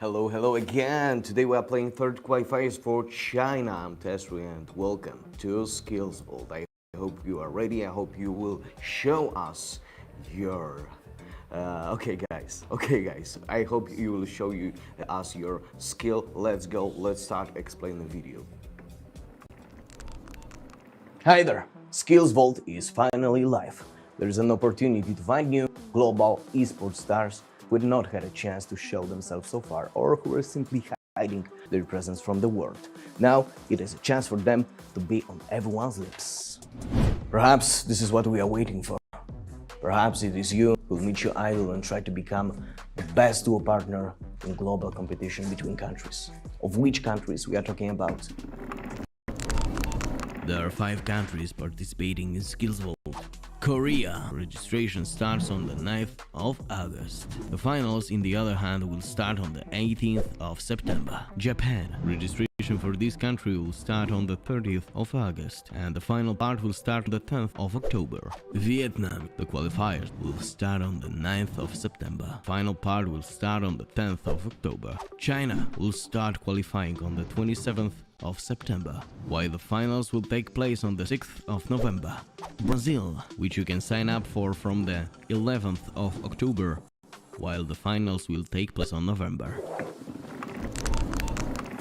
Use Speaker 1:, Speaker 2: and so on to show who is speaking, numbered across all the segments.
Speaker 1: Hello again. Today we are playing third qualifiers for China. I'm Tesri and welcome to SkillzVault. I hope you are ready. I hope you will show us your okay guys. I hope you will show us your skill. Let's go. Let's start explaining the video. Hi there. SkillzVault is finally live. There's an opportunity to find new global esports stars who had not had a chance to show themselves so far or who are simply hiding their presence from the world. Now it is a chance for them to be on everyone's lips. Perhaps this is what we are waiting for. Perhaps it is you who will meet your idol and try to become the best duo partner in global competition between countries. Of which countries we are talking about?
Speaker 2: There are 5 countries participating in SkillzVault. Korea. Registration starts on the 9th of August. The finals, in the other hand, will start on the 18th of September. Japan. Registration for this country will start on the 30th of August, and the final part will start on the 10th of October. Vietnam. The qualifiers will start on the 9th of September. Final part will start on the 10th of October. China will start qualifying on the 27th of September, while the finals will take place on the 6th of November. Brazil, which you can sign up for from the 11th of October, while the finals will take place on November.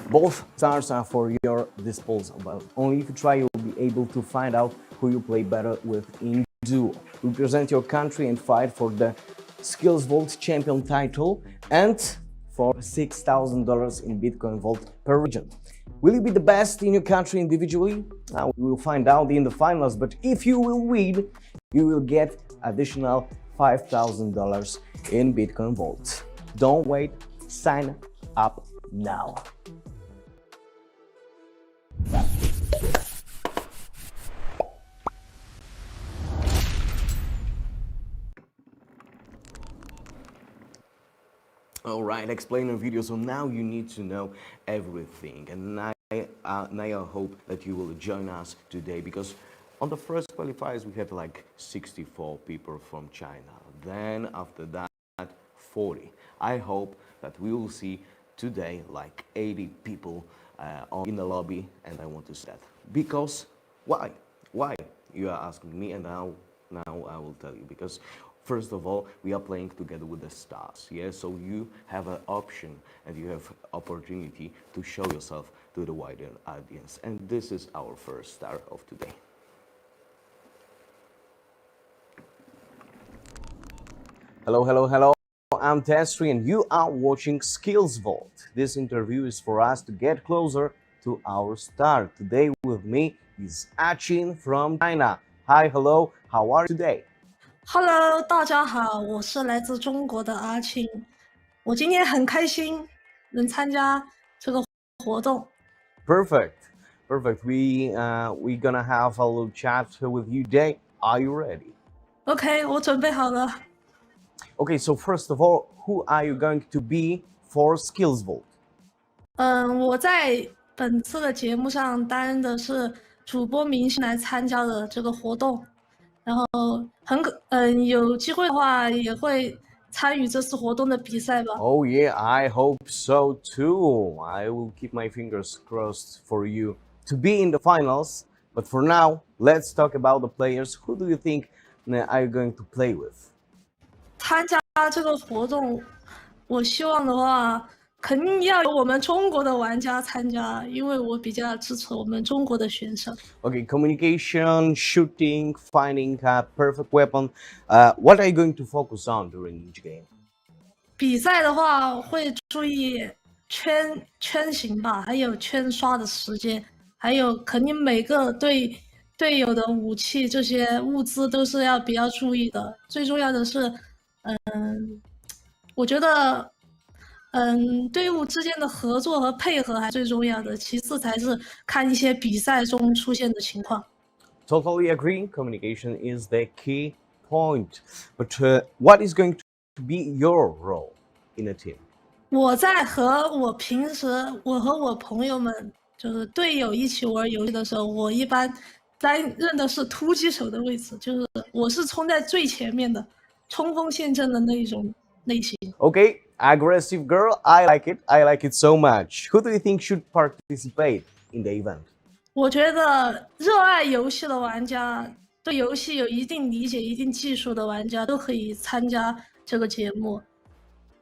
Speaker 1: Both stars are for your disposal, but only if you try you will be able to find out who you play better with in duo. Represent your country and fight for the SkillzVault champion title and for $6,000 in Bitcoin Vault per region. Will you be the best in your country individually? Now we will find out in the finals, but if you will win, you will get additional $5,000 in Bitcoin Vault. Don't wait, sign up now. Alright, explainer video, so now you need to know everything, and now I hope that you will join us today, because on the first qualifiers we had like 64 people from China, then after that 40. I hope that we will see today like 80 people in the lobby, and I want to say that. Because why? You are asking me, and now I will tell you. Because first of all, we are playing together with the stars, yeah? So you have an option and you have opportunity to show yourself to the wider audience. And this is our first star of today. Hello. I'm Tesri and you are watching SkillzVault. This interview is for us to get closer to our star. Today with me is Achin from China. Hi, hello, how are you today?
Speaker 3: Hello， 大家好，我是来自中国的阿庆，我今天很开心能参加这个活动。
Speaker 1: Perfect. We gonna have a little chat with you today. Are you ready?
Speaker 3: OK， 我准备好了。
Speaker 1: Okay, so first of all, who are you going to be for SkillzVault?
Speaker 3: 我在本次的节目上担任的是主播明星来参加的这个活动。然后有机会的话也会参与这次活动的比赛吧。
Speaker 1: Oh yeah, I hope so too. I will keep my fingers crossed for you to be in the finals. But for now, let's talk about the players. Who do you think are you going to play with?
Speaker 3: 参加这个活动，我希望的话，肯定要有我们中国的玩家参加，因为我比较支持我们中国的选手。
Speaker 1: Okay, communication, shooting, finding a perfect weapon. What are you going to focus on during each game?
Speaker 3: 比赛的话，会注意圈形吧，还有圈刷的时间，还有肯定每个队友的武器这些物资都是要比较注意的。最重要的是，我觉得。队伍之间的合作和配合还最重要的，其次才是看一些比赛中出现的情况。
Speaker 1: Totally agree. Communication is the key point. But what is going to be your role in a team?
Speaker 3: 我和我朋友们就是队友一起玩游戏的时候，我一般担任的是突击手的位置，就是我是冲在最前面的，冲锋陷阵的那一种类型。
Speaker 1: Okay, Aggressive girl, I like it. I like it so much. Who do you think should participate in the event?
Speaker 3: 我觉得热爱游戏的玩家，对游戏有一定理解、一定技术的玩家都可以参加这个节目。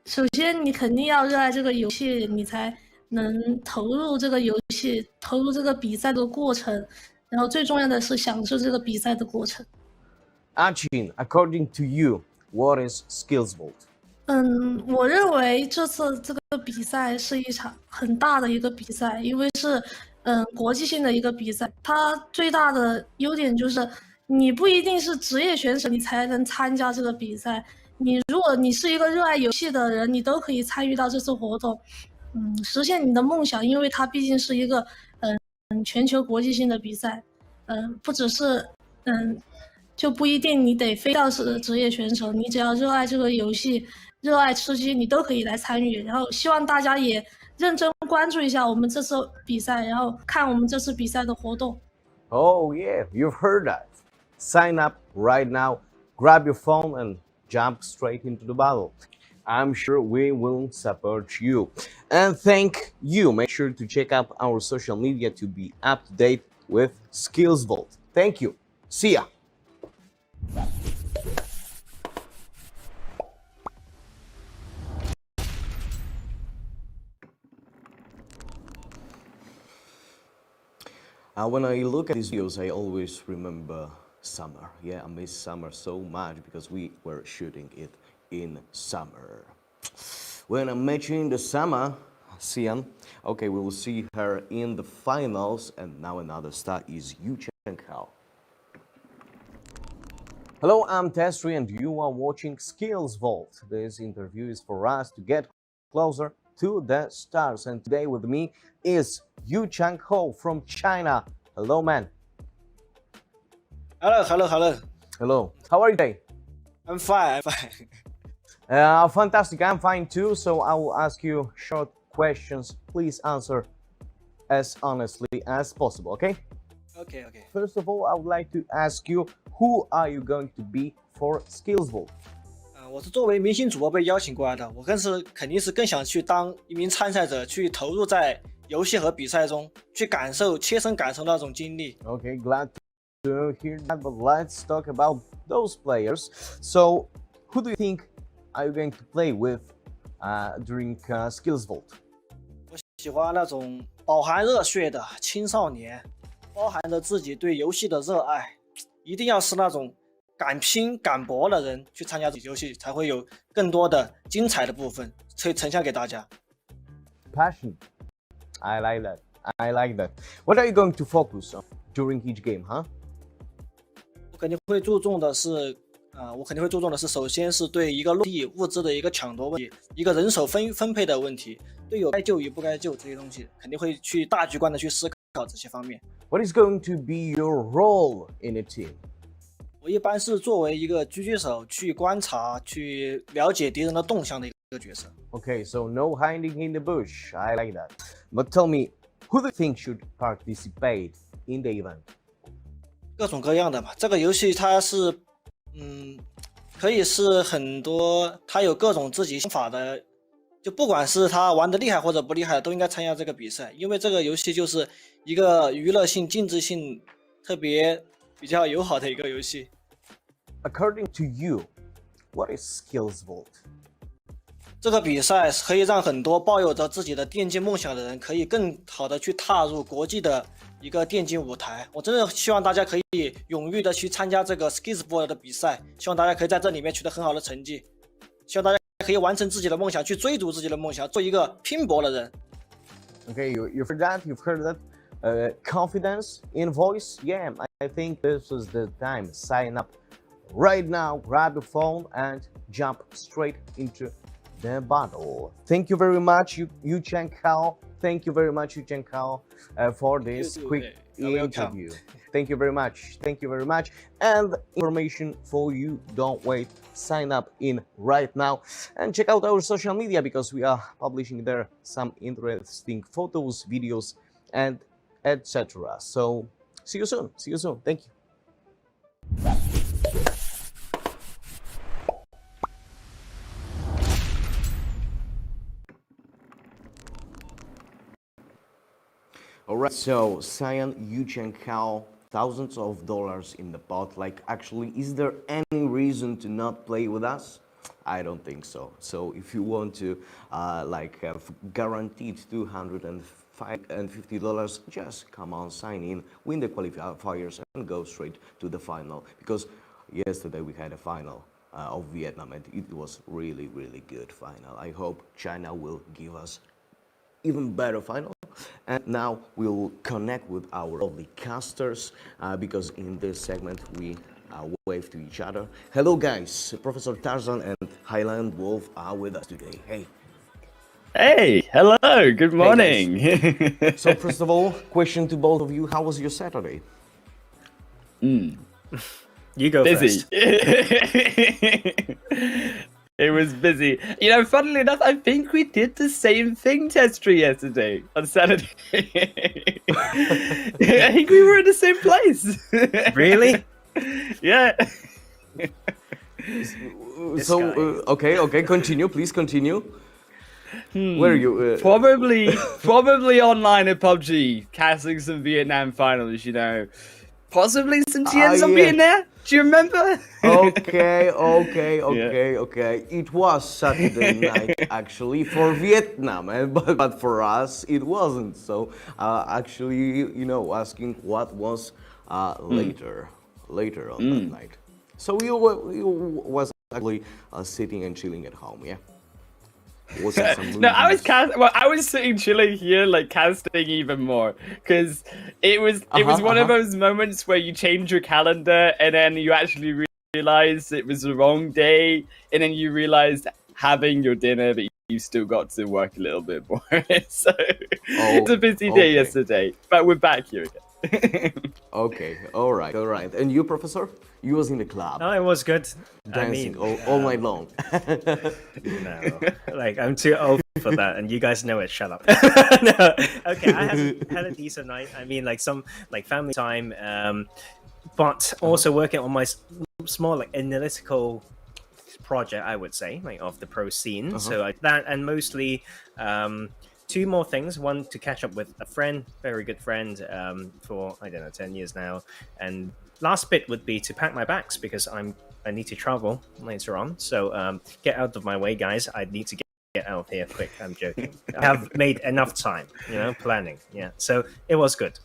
Speaker 3: 首先，你肯定要热爱这个游戏，你才能投入这个游戏，投入这个比赛的过程。然后最重要的是享受这个比赛的过程。
Speaker 1: Achin, according to you, what is SkillzVault?
Speaker 3: 我认为这次这个比赛是一场很大的一个比赛，因为是国际性的一个比赛。它最大的优点就是你不一定是职业选手，你才能参加这个比赛。如果你是一个热爱游戏的人，你都可以参与到这次活动，实现你的梦想。因为它毕竟是一个全球国际性的比赛，不只是就不一定你得非要是职业选手，你只要热爱这个游戏，热爱吃鸡，你都可以来参与。然后希望大家也认真关注一下我们这次比赛，然后看我们这次比赛的活动。
Speaker 1: Oh yeah, you've heard that. Sign up right now, grab your phone and jump straight into the battle. I'm sure we will support you. And thank you. Make sure to check out our social media to be up to date with SkillzVault. Thank you. See ya. When I look at these videos, I always remember summer. Yeah, I miss summer so much because we were shooting it in summer. When I met you in the summer, Sian, okay, we will see her in the finals, and now another star is Yu Chen Kao. Hello, I'm Tesri, and you are watching SkillzVault. This interview is for us to get closer to the stars, and today with me is Yu Chang Ho from China. Hello, man.
Speaker 4: Hello.
Speaker 1: How are you today?
Speaker 4: I'm fine.
Speaker 1: Fantastic. I'm fine too. So I will ask you short questions. Please answer as honestly as possible. Okay?
Speaker 4: Okay.
Speaker 1: First of all, I would like to ask you, who are you going to be for SkillzVault?
Speaker 4: 我是作为明星主播被邀请过来的，我肯定是更想去当一名参赛者，去投入在游戏和比赛中，去切身感受那种经历。
Speaker 1: Okay, glad to hear that. But let's talk about those players. So, who do you think are you going to play with during SkillzVault?
Speaker 4: 我喜欢那种饱含热血的青少年，包含着自己对游戏的热爱，一定要是那种敢拼敢搏的人去参加这游戏，才会有更多的精彩的部分可以呈现给大家。
Speaker 1: Passion. I like that. What are you going to focus on during each game, huh?
Speaker 4: 我肯定会注重的是，首先是对一个落地物资的一个抢夺问题，一个人手分配的问题，队友该救与不该救这些东西，肯定会去大局观的去思考这些方面。
Speaker 1: What is going to be your role in a team?
Speaker 4: 我一般是作为一个狙击手去观察、去了解敌人的动向的一个角色。
Speaker 1: Okay, so no hiding in the bush. I like that. But tell me, who do you think should participate in the event?
Speaker 4: 各种各样的嘛，这个游戏它是，可以是很多，它有各种自己想法的，就不管是他玩的厉害或者不厉害，都应该参加这个比赛，因为这个游戏就是一个娱乐性、竞技性比较友好的一个游戏。
Speaker 1: According to you, what is SkillzVault?
Speaker 4: 这个比赛可以让很多抱有着自己的电竞梦想的人，可以更好的去踏入国际的一个电竞舞台。我真的希望大家可以踊跃的去参加这个 SkillzVault 的比赛，希望大家可以在这里面取得很好的成绩，希望大家可以完成自己的梦想，去追逐自己的梦想，做一个拼搏的人。
Speaker 1: Okay, you've heard that. Confidence in voice. Yeah, I think this is the time. Sign up right now, grab your phone and jump straight into the battle. Thank you very much, Yu Chen Kao. Thank you very much, Yu Chen Kao, for this quick interview. Thank you very much. And information for you, don't wait. Sign up in right now and check out our social media because we are publishing there some interesting photos, videos, and etc. So see you soon. Thank you. Correct. So, Cyan, you can count thousands of dollars in the pot. Like, actually, is there any reason to not play with us? I don't think so. So, if you want to, like, have guaranteed $250, just come on, sign in, win the qualifiers, and go straight to the final. Because yesterday we had a final of Vietnam, and it was really, really good final. I hope China will give us even better final. And now we'll connect with our lovely casters because in this segment we wave to each other. Hello guys, Professor Tarzan and Highland Wolf are with us today. Hey.
Speaker 5: Hey, hello, good morning.
Speaker 1: Hey, so first of all, question to both of you, how was your Saturday?
Speaker 6: You go
Speaker 5: Busy.
Speaker 6: first.
Speaker 5: It was busy. You know, funnily enough, I think we did the same thing, Testry, yesterday on Saturday. I think we were in the same place.
Speaker 6: Really?
Speaker 5: Yeah.
Speaker 1: So, okay, continue, please continue. Where are you?
Speaker 5: Probably online at PUBG, casting some Vietnam finals, you know. Possibly some TN Zombie in there. Do you remember?
Speaker 1: Okay. It was Saturday night actually for Vietnam, but for us it wasn't. So actually, you know, asking what was later on that night. So you was actually sitting and chilling at home, yeah? Was it some
Speaker 5: No, I was sitting chilling here, like casting even more, because it was one of those moments where you change your calendar and then you actually realize it was the wrong day, and then you realize having your dinner, but you still got to work a little bit more. So it's a busy day yesterday, but we're back here again.
Speaker 1: Okay, all right. And you, Professor? You was in the club.
Speaker 6: Oh, it was good.
Speaker 1: Dancing all night long.
Speaker 6: No, like I'm too old for that, and you guys know it. Shut up. No, okay, I had a decent night. I mean, like some family time, but also working on my small analytical project, I would say, like of the pro scene. So that, and mostly two more things. One, to catch up with a friend, very good friend, for I don't know 10 years now, and last bit would be to pack my bags because I need to travel later on. So get out of my way, guys. I need to get out of here quick. I'm joking. I have made enough time, planning. Yeah. So it was good.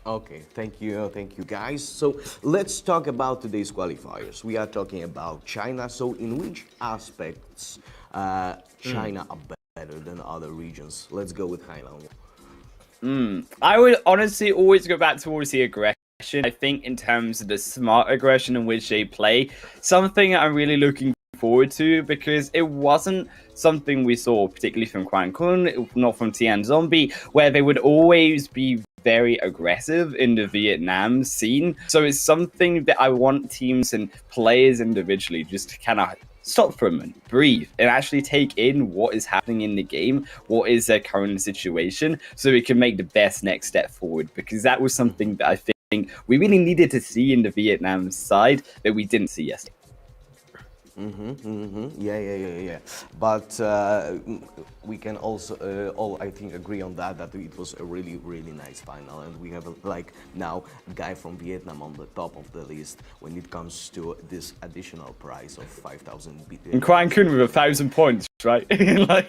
Speaker 1: Okay, thank you guys. So let's talk about today's qualifiers. We are talking about China. So in which aspects China are better than other regions? Let's go with Highland.
Speaker 5: I would honestly always go back towards the aggression. I think in terms of the smart aggression in which they play, something I'm really looking forward to, because it wasn't something we saw particularly from Quan Kun, not from Tian Zombie, where they would always be very aggressive in the Vietnam scene. So it's something that I want teams and players individually just to kind of stop for a minute, breathe, and actually take in what is happening in the game, what is their current situation, so we can make the best next step forward, because that was something that I think we really needed to see in the Vietnam side that we didn't see yesterday.
Speaker 1: Yeah. But we can also all, I think, agree on that it was a really, really nice final, and we have now a guy from Vietnam on the top of the list when it comes to this additional prize of 5,000 BT.
Speaker 5: And Quan Kun with 1,000 points, right?
Speaker 1: Yeah,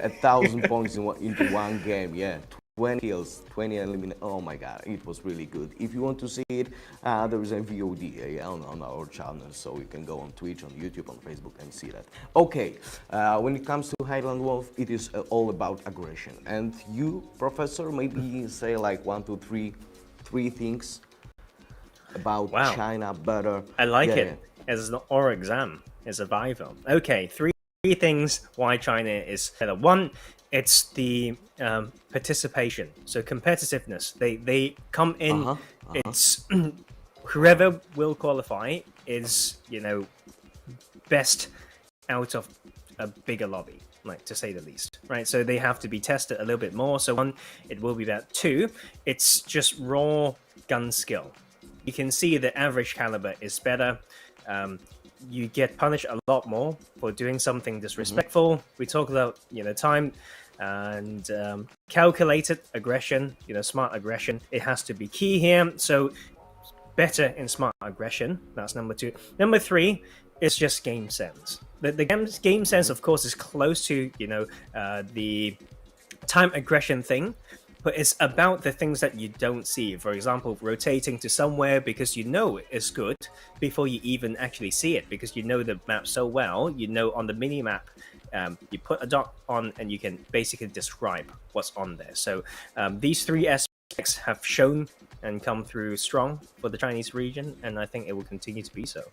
Speaker 1: 1,000 points into one game, yeah. 20 kills, 20 eliminated. Oh my god, it was really good. If you want to see it, there is a VOD on our channel, so you can go on Twitch, on YouTube, on Facebook and see that. Okay, when it comes to Highland Wolf, it is all about aggression. And you, Professor, maybe say like 1, 2, 3 things about China better.
Speaker 6: I like it as an oral exam, as a Vivo. Okay, three things why China is better. One, it's the participation, so competitiveness. They come in. It's whoever will qualify is best out of a bigger lobby, like, to say the least, right? So they have to be tested a little bit more. So one, it will be that. Two, it's just raw gun skill. You can see the average caliber is better. You get punished a lot more for doing something disrespectful. We talk about time and calculated aggression, smart aggression, it has to be key here. So better in smart aggression, that's number 2. Number 3 is just game sense. The game sense, of course, is close to the time aggression thing, but it's about the things that you don't see. For example, rotating to somewhere because it's good before you even actually see it, because you know the map so well. On the mini map, you put a dot on and you can basically describe what's on there. So these 3 aspects have shown and come through strong for the Chinese region, and I think it will continue to be so.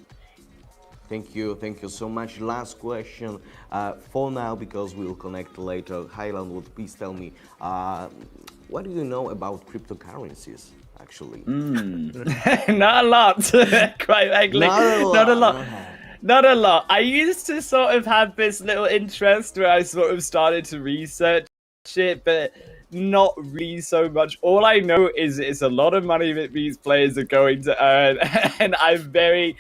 Speaker 1: Thank you so much. Last question for now, because we'll connect later. Highland, would please tell me, what do you know about cryptocurrencies, actually?
Speaker 5: Not a lot, quite frankly. Not a lot. I used to sort of have this little interest where I sort of started to research it, but not really so much. All I know is it's a lot of money that these players are going to earn, and I'm very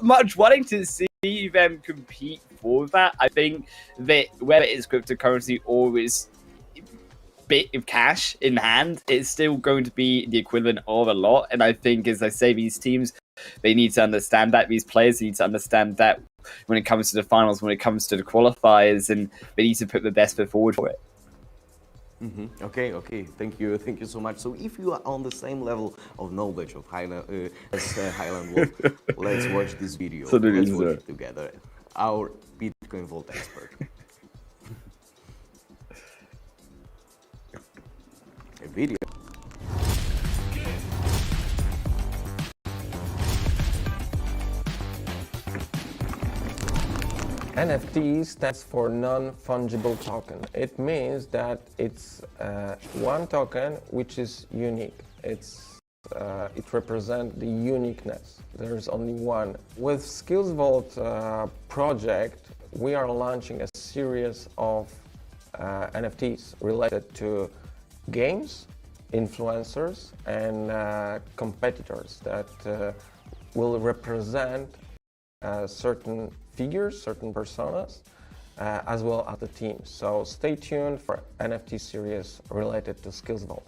Speaker 5: much wanting to see them compete for that. I think that whether it's cryptocurrency or it's bit of cash in hand, it's still going to be the equivalent of a lot. And I think, as I say, these teams, they need to understand that. These players need to understand that when it comes to the finals, when it comes to the qualifiers, and they need to put the best foot forward for it.
Speaker 1: Okay. Thank you so much. So if you are on the same level of knowledge of Highland, Highland Wolf, let's watch this video. Let's watch it together. Our Bitcoin Vault expert. A video.
Speaker 7: NFT stands for non-fungible token. It means that it's one token which is unique. It represents the uniqueness. There's only one. With SkillzVault project, we are launching a series of NFTs related to games, influencers, and competitors that will represent certain figures, certain personas, as well as the teams. So stay tuned for NFT series related to SkillzVault.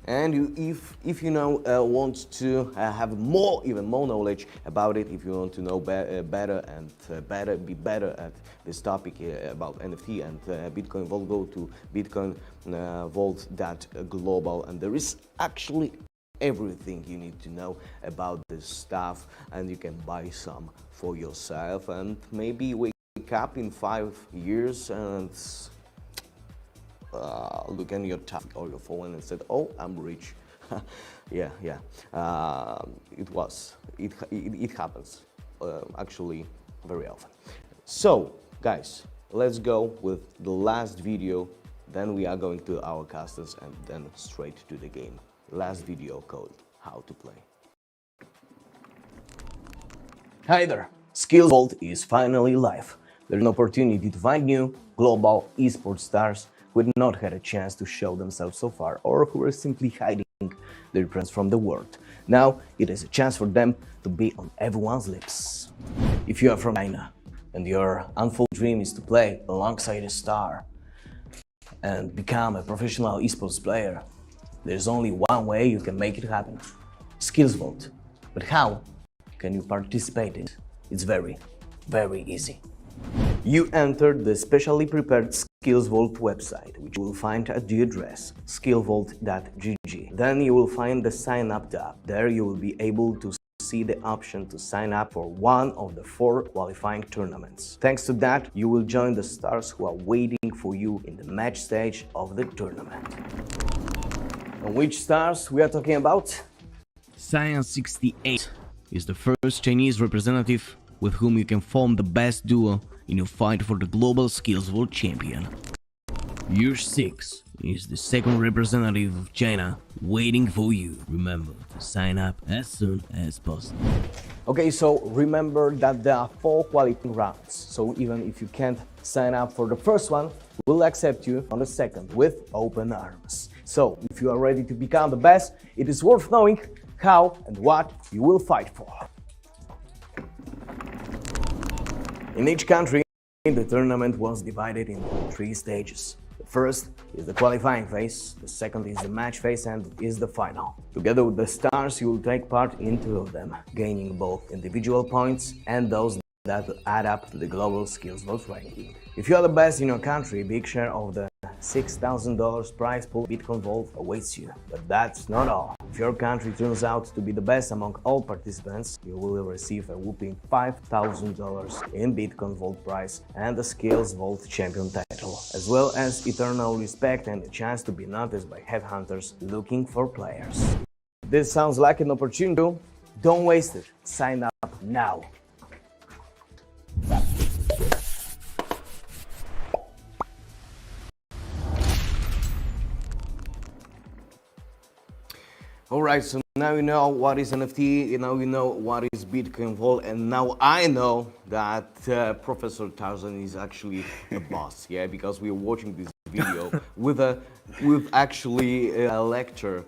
Speaker 1: And if you now want to have even more knowledge about it, if you want to know better and be better at this topic about NFT and Bitcoin Vault, go to bitcoinvault.global, and there is actually everything you need to know about this stuff, and you can buy some for yourself and maybe wake up in 5 years and look at your tab or your phone and said, "Oh, I'm rich." yeah. It happens actually very often. So guys, let's go with the last video, then we are going to our casters and then straight to the game. Last video called How to Play. Hi there, SkillzVault is finally live. There's an opportunity to find new global esports stars who had not had a chance to show themselves so far, or who are simply hiding their presence from the world. Now it is a chance for them to be on everyone's lips. If you are from China and your unfulfilled dream is to play alongside a star and become a professional esports player, there's only one way you can make it happen: SkillzVault. But how can you participate in it? It's very, very easy. You enter the specially prepared SkillzVault website, which you will find at the address skillvault.gg. Then you will find the sign up tab. There you will be able to see the option to sign up for one of the 4 qualifying tournaments. Thanks to that, you will join the stars who are waiting for you in the match stage of the tournament. And which stars we are talking about?
Speaker 2: Science68 is the first Chinese representative with whom you can form the best duo in your fight for the global SkillzVault champion. Yush6 is the second representative of China waiting for you. Remember to sign up as soon as possible.
Speaker 1: Okay, so remember that there are 4 qualifying rounds. So even if you can't sign up for the first one, we'll accept you on the second with open arms. So, if you are ready to become the best, it is worth knowing how and what you will fight for. In each country, the tournament was divided into 3 stages. The first is the qualifying phase, the second is the match phase, and is the final. Together with the stars, you will take part in 2 of them, gaining both individual points and those that add up to the global SkillzVault ranking. If you are the best in your country, a big share of the $6,000 prize pool Bitcoin Vault awaits you. But that's not all. If your country turns out to be the best among all participants, you will receive a whopping $5,000 in Bitcoin Vault prize and the SkillzVault champion title, as well as eternal respect and a chance to be noticed by headhunters looking for players. If this sounds like an opportunity, don't waste it. Sign up now. Alright, so now you know what is NFT, now you know what is Bitcoin Vault, and now I know that Professor Tarzan is actually a boss, yeah, because we are watching this video with actually a lecture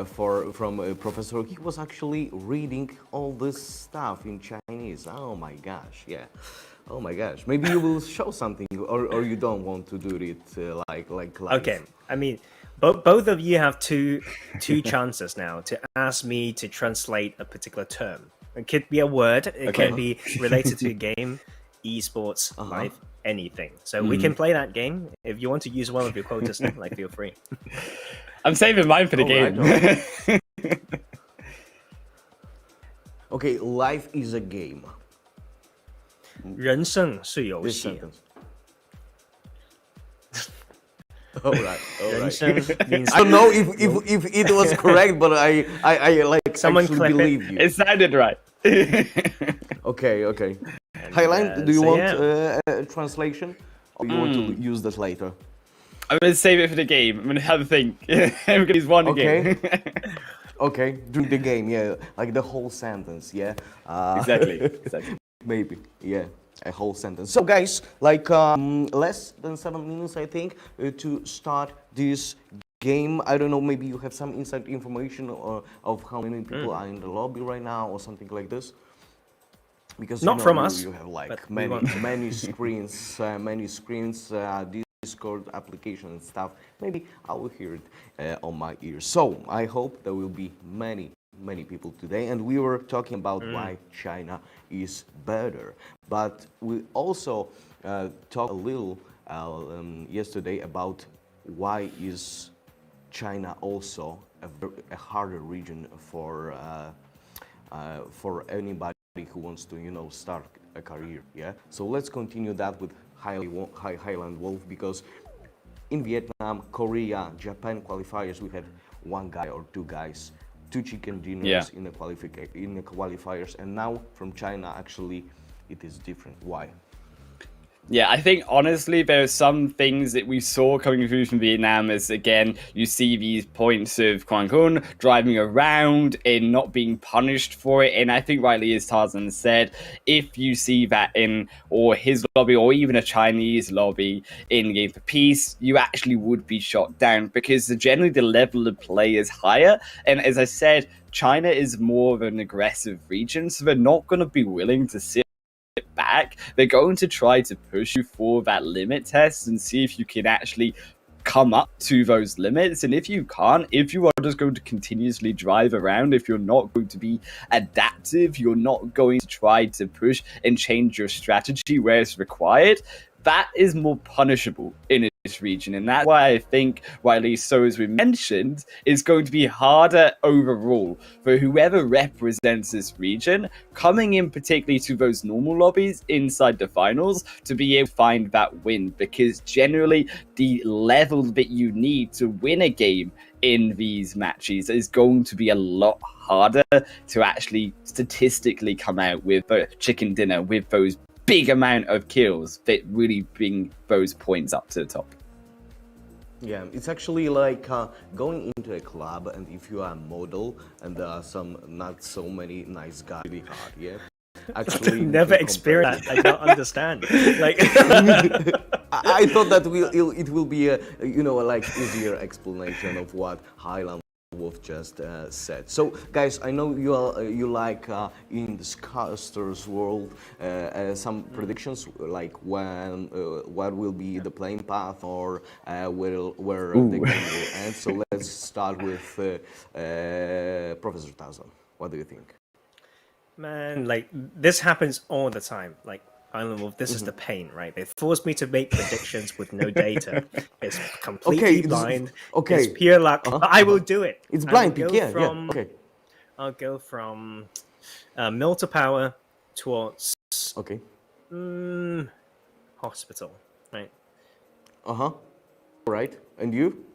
Speaker 1: from a professor. He was actually reading all this stuff in Chinese. Oh my gosh, yeah. Oh my gosh. Maybe you will show something, or you don't want to do it like live.
Speaker 6: Okay, I mean, both of you have two chances now to ask me to translate a particular term. It could be a word, it can be related to a game, esports, life, anything. So we can play that game. If you want to use one of your quotas, like, feel free.
Speaker 5: I'm saving mine for the game.
Speaker 1: Right. Okay, life is a game.
Speaker 6: 人生是游
Speaker 1: This
Speaker 6: 戏。
Speaker 1: sentence. Alright.
Speaker 6: 人生 means
Speaker 1: I don't know if it was correct, but I like
Speaker 6: Someone
Speaker 1: actually
Speaker 6: clip it.
Speaker 1: believe you.
Speaker 5: It sounded right.
Speaker 1: Okay. Highline, do you
Speaker 6: so
Speaker 1: want
Speaker 6: yeah.
Speaker 1: a translation, or you want to use this later?
Speaker 5: I'm going to save it for the game. I'm going to have a think. I'm going to use one
Speaker 1: Okay.
Speaker 5: again.
Speaker 1: Okay, during the game, yeah, like the whole sentence, yeah.
Speaker 5: Exactly.
Speaker 1: Maybe, yeah, a whole sentence. So guys, like less than 7 minutes, I think, to start this game. I don't know, maybe you have some inside information of how many people are in the lobby right now or something like this. Because
Speaker 6: Not
Speaker 1: you know,
Speaker 6: from us,
Speaker 1: you have like
Speaker 6: but we
Speaker 1: many
Speaker 6: want-
Speaker 1: many screens, Discord application and stuff. Maybe I will hear it on my ears. So I hope there will be many people today, and we were talking about why China is better, but we also talked a little yesterday about why is China also a harder region for anybody who wants to, you know, start a career. Yeah, so let's continue that with Highland Wolf, because in Vietnam, Korea, Japan qualifiers, we had 1 guy or 2 guys, 2 chicken dinners in the qualifiers, and now from China, actually, it is different. Why?
Speaker 5: Yeah, I think honestly there are some things that we saw coming through from Vietnam as, again, you see these points of Quang Kun driving around and not being punished for it. And I think rightly, as Tarzan said, if you see that in or his lobby or even a Chinese lobby in Game for Peace, you actually would be shot down, because generally the level of play is higher. And as I said, China is more of an aggressive region, so they're not going to be willing to sit back. They're going to try to push you for that limit test and see if you can actually come up to those limits. And if you can't, if you are just going to continuously drive around, if you're not going to be adaptive, you're not going to try to push and change your strategy where it's required, that is more punishable in this region. And that's why I think, rightly so, as we mentioned, it's going to be harder overall for whoever represents this region, coming in particularly to those normal lobbies inside the finals, to be able to find that win. Because generally, the level that you need to win a game in these matches is going to be a lot harder to actually statistically come out with a chicken dinner with those big amount of kills that really bring those points up to the top.
Speaker 1: Yeah, it's actually like going into a club, and if you are a model and there are some not so many nice guys, really hard, yeah? Actually,
Speaker 6: Never experienced that. I don't understand. Like,
Speaker 1: I thought that it will be a like easier explanation of what Highland Wolf just said. So guys, I know you like in the Scarsters world some predictions like when what will be the playing path or where the game will end. So let's start with Professor Tazan. What do you think?
Speaker 6: Man, like this happens all the time. Like Island Wolf, this is the pain, right? They force me to make predictions with no data. It's completely blind. It's pure luck. But I will do it.
Speaker 1: It's blind pick, yeah. Okay.
Speaker 6: I'll go from mill to power towards hospital, right?
Speaker 1: Right. And you?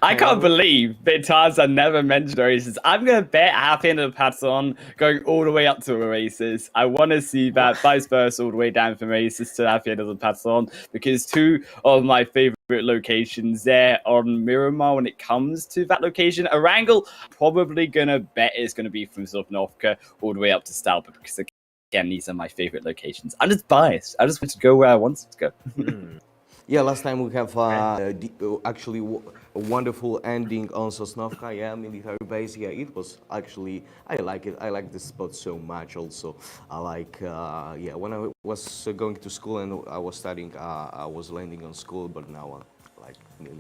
Speaker 5: I can't believe that Tarzan never mentioned Oasis. I'm going to bet Happy End of the Patron going all the way up to Oasis. I want to see that vice versa all the way down from Oasis to Happy End of the Patron, because two of my favorite locations there on Miramar when it comes to that location. Erangel, probably going to bet it's going to be from Sovnovka all the way up to Stalba, because again, these are my favorite locations. I'm just biased. I just want to go where I want to go.
Speaker 1: Yeah, last time we have actually a wonderful ending on Sosnovka, yeah, military base. Yeah, it was actually, I like it. I like this spot so much also. I like, yeah, when I was going to school and I was studying, I was landing on school, but now like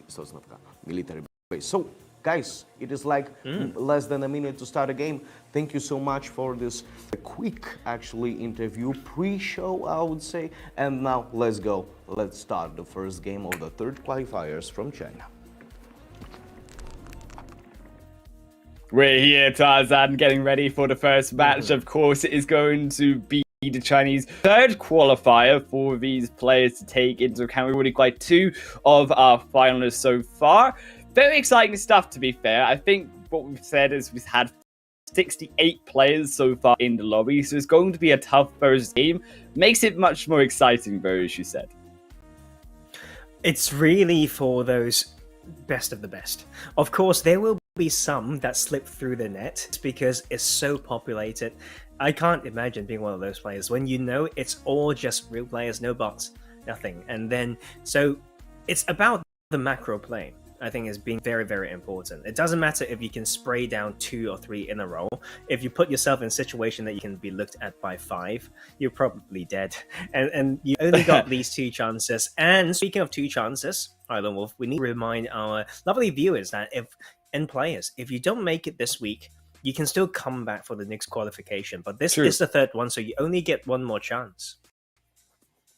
Speaker 1: Sosnovka military base. So, guys, it is like less than a minute to start a game. Thank you so much for this quick, actually, interview, pre-show, I would say. And now, let's go. Let's start the first game of the third qualifiers from China.
Speaker 5: We're here, Tarzan, getting ready for the first match. Of course, it is going to be the Chinese third qualifier for these players to take into account. We've already quite two of our finalists so far. Very exciting stuff, to be fair. I think what we've said is we've had 68 players so far in the lobby, so it's going to be a tough first game. Makes it much more exciting, though, as you said.
Speaker 6: It's really for those best of the best. Of course, there will be some that slip through the net because it's so populated. I can't imagine being one of those players when you know it's all just real players, no bots, nothing. And then, so it's about the macro play. I think is being very, very important. It doesn't matter if you can spray down 2 or 3 in a row. If you put yourself in a situation that you can be looked at by 5, you're probably dead. And you only got these 2 chances. And speaking of 2 chances, Island Wolf, we need to remind our lovely viewers that if you don't make it this week, you can still come back for the next qualification. But this is the third one, so you only get 1 more chance.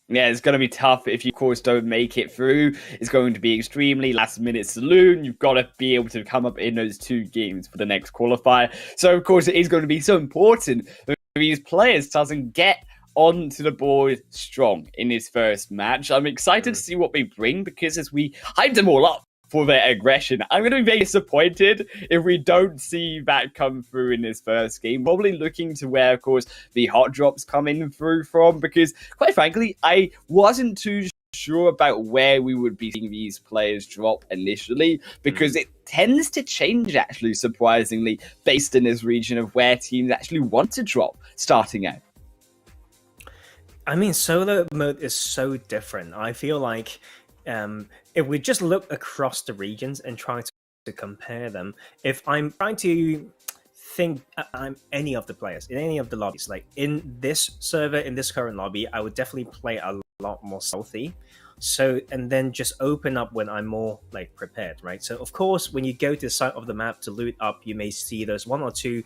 Speaker 5: Yeah, it's going to be tough if you, of course, don't make it through. It's going to be extremely last-minute saloon. You've got to be able to come up in those 2 games for the next qualifier. So, of course, it is going to be so important that these players doesn't get onto the board strong in this first match. I'm excited to see what they bring, because as we hype them all up for their aggression, I'm going to be very disappointed if we don't see that come through in this first game. Probably looking to where, of course, the hot drops come in through from, because, quite frankly, I wasn't too sure about where we would be seeing these players drop initially, because it tends to change, actually, surprisingly, based in this region of where teams actually want to drop starting out.
Speaker 6: I mean, solo mode is so different. I feel like if we just look across the regions and try to compare them, if I'm trying to think I'm any of the players in any of the lobbies, like in this server, in this current lobby, I would definitely play a lot more stealthy. So, and then just open up when I'm more like prepared, right? So of course, when you go to the side of the map to loot up, you may see there's 1 or 2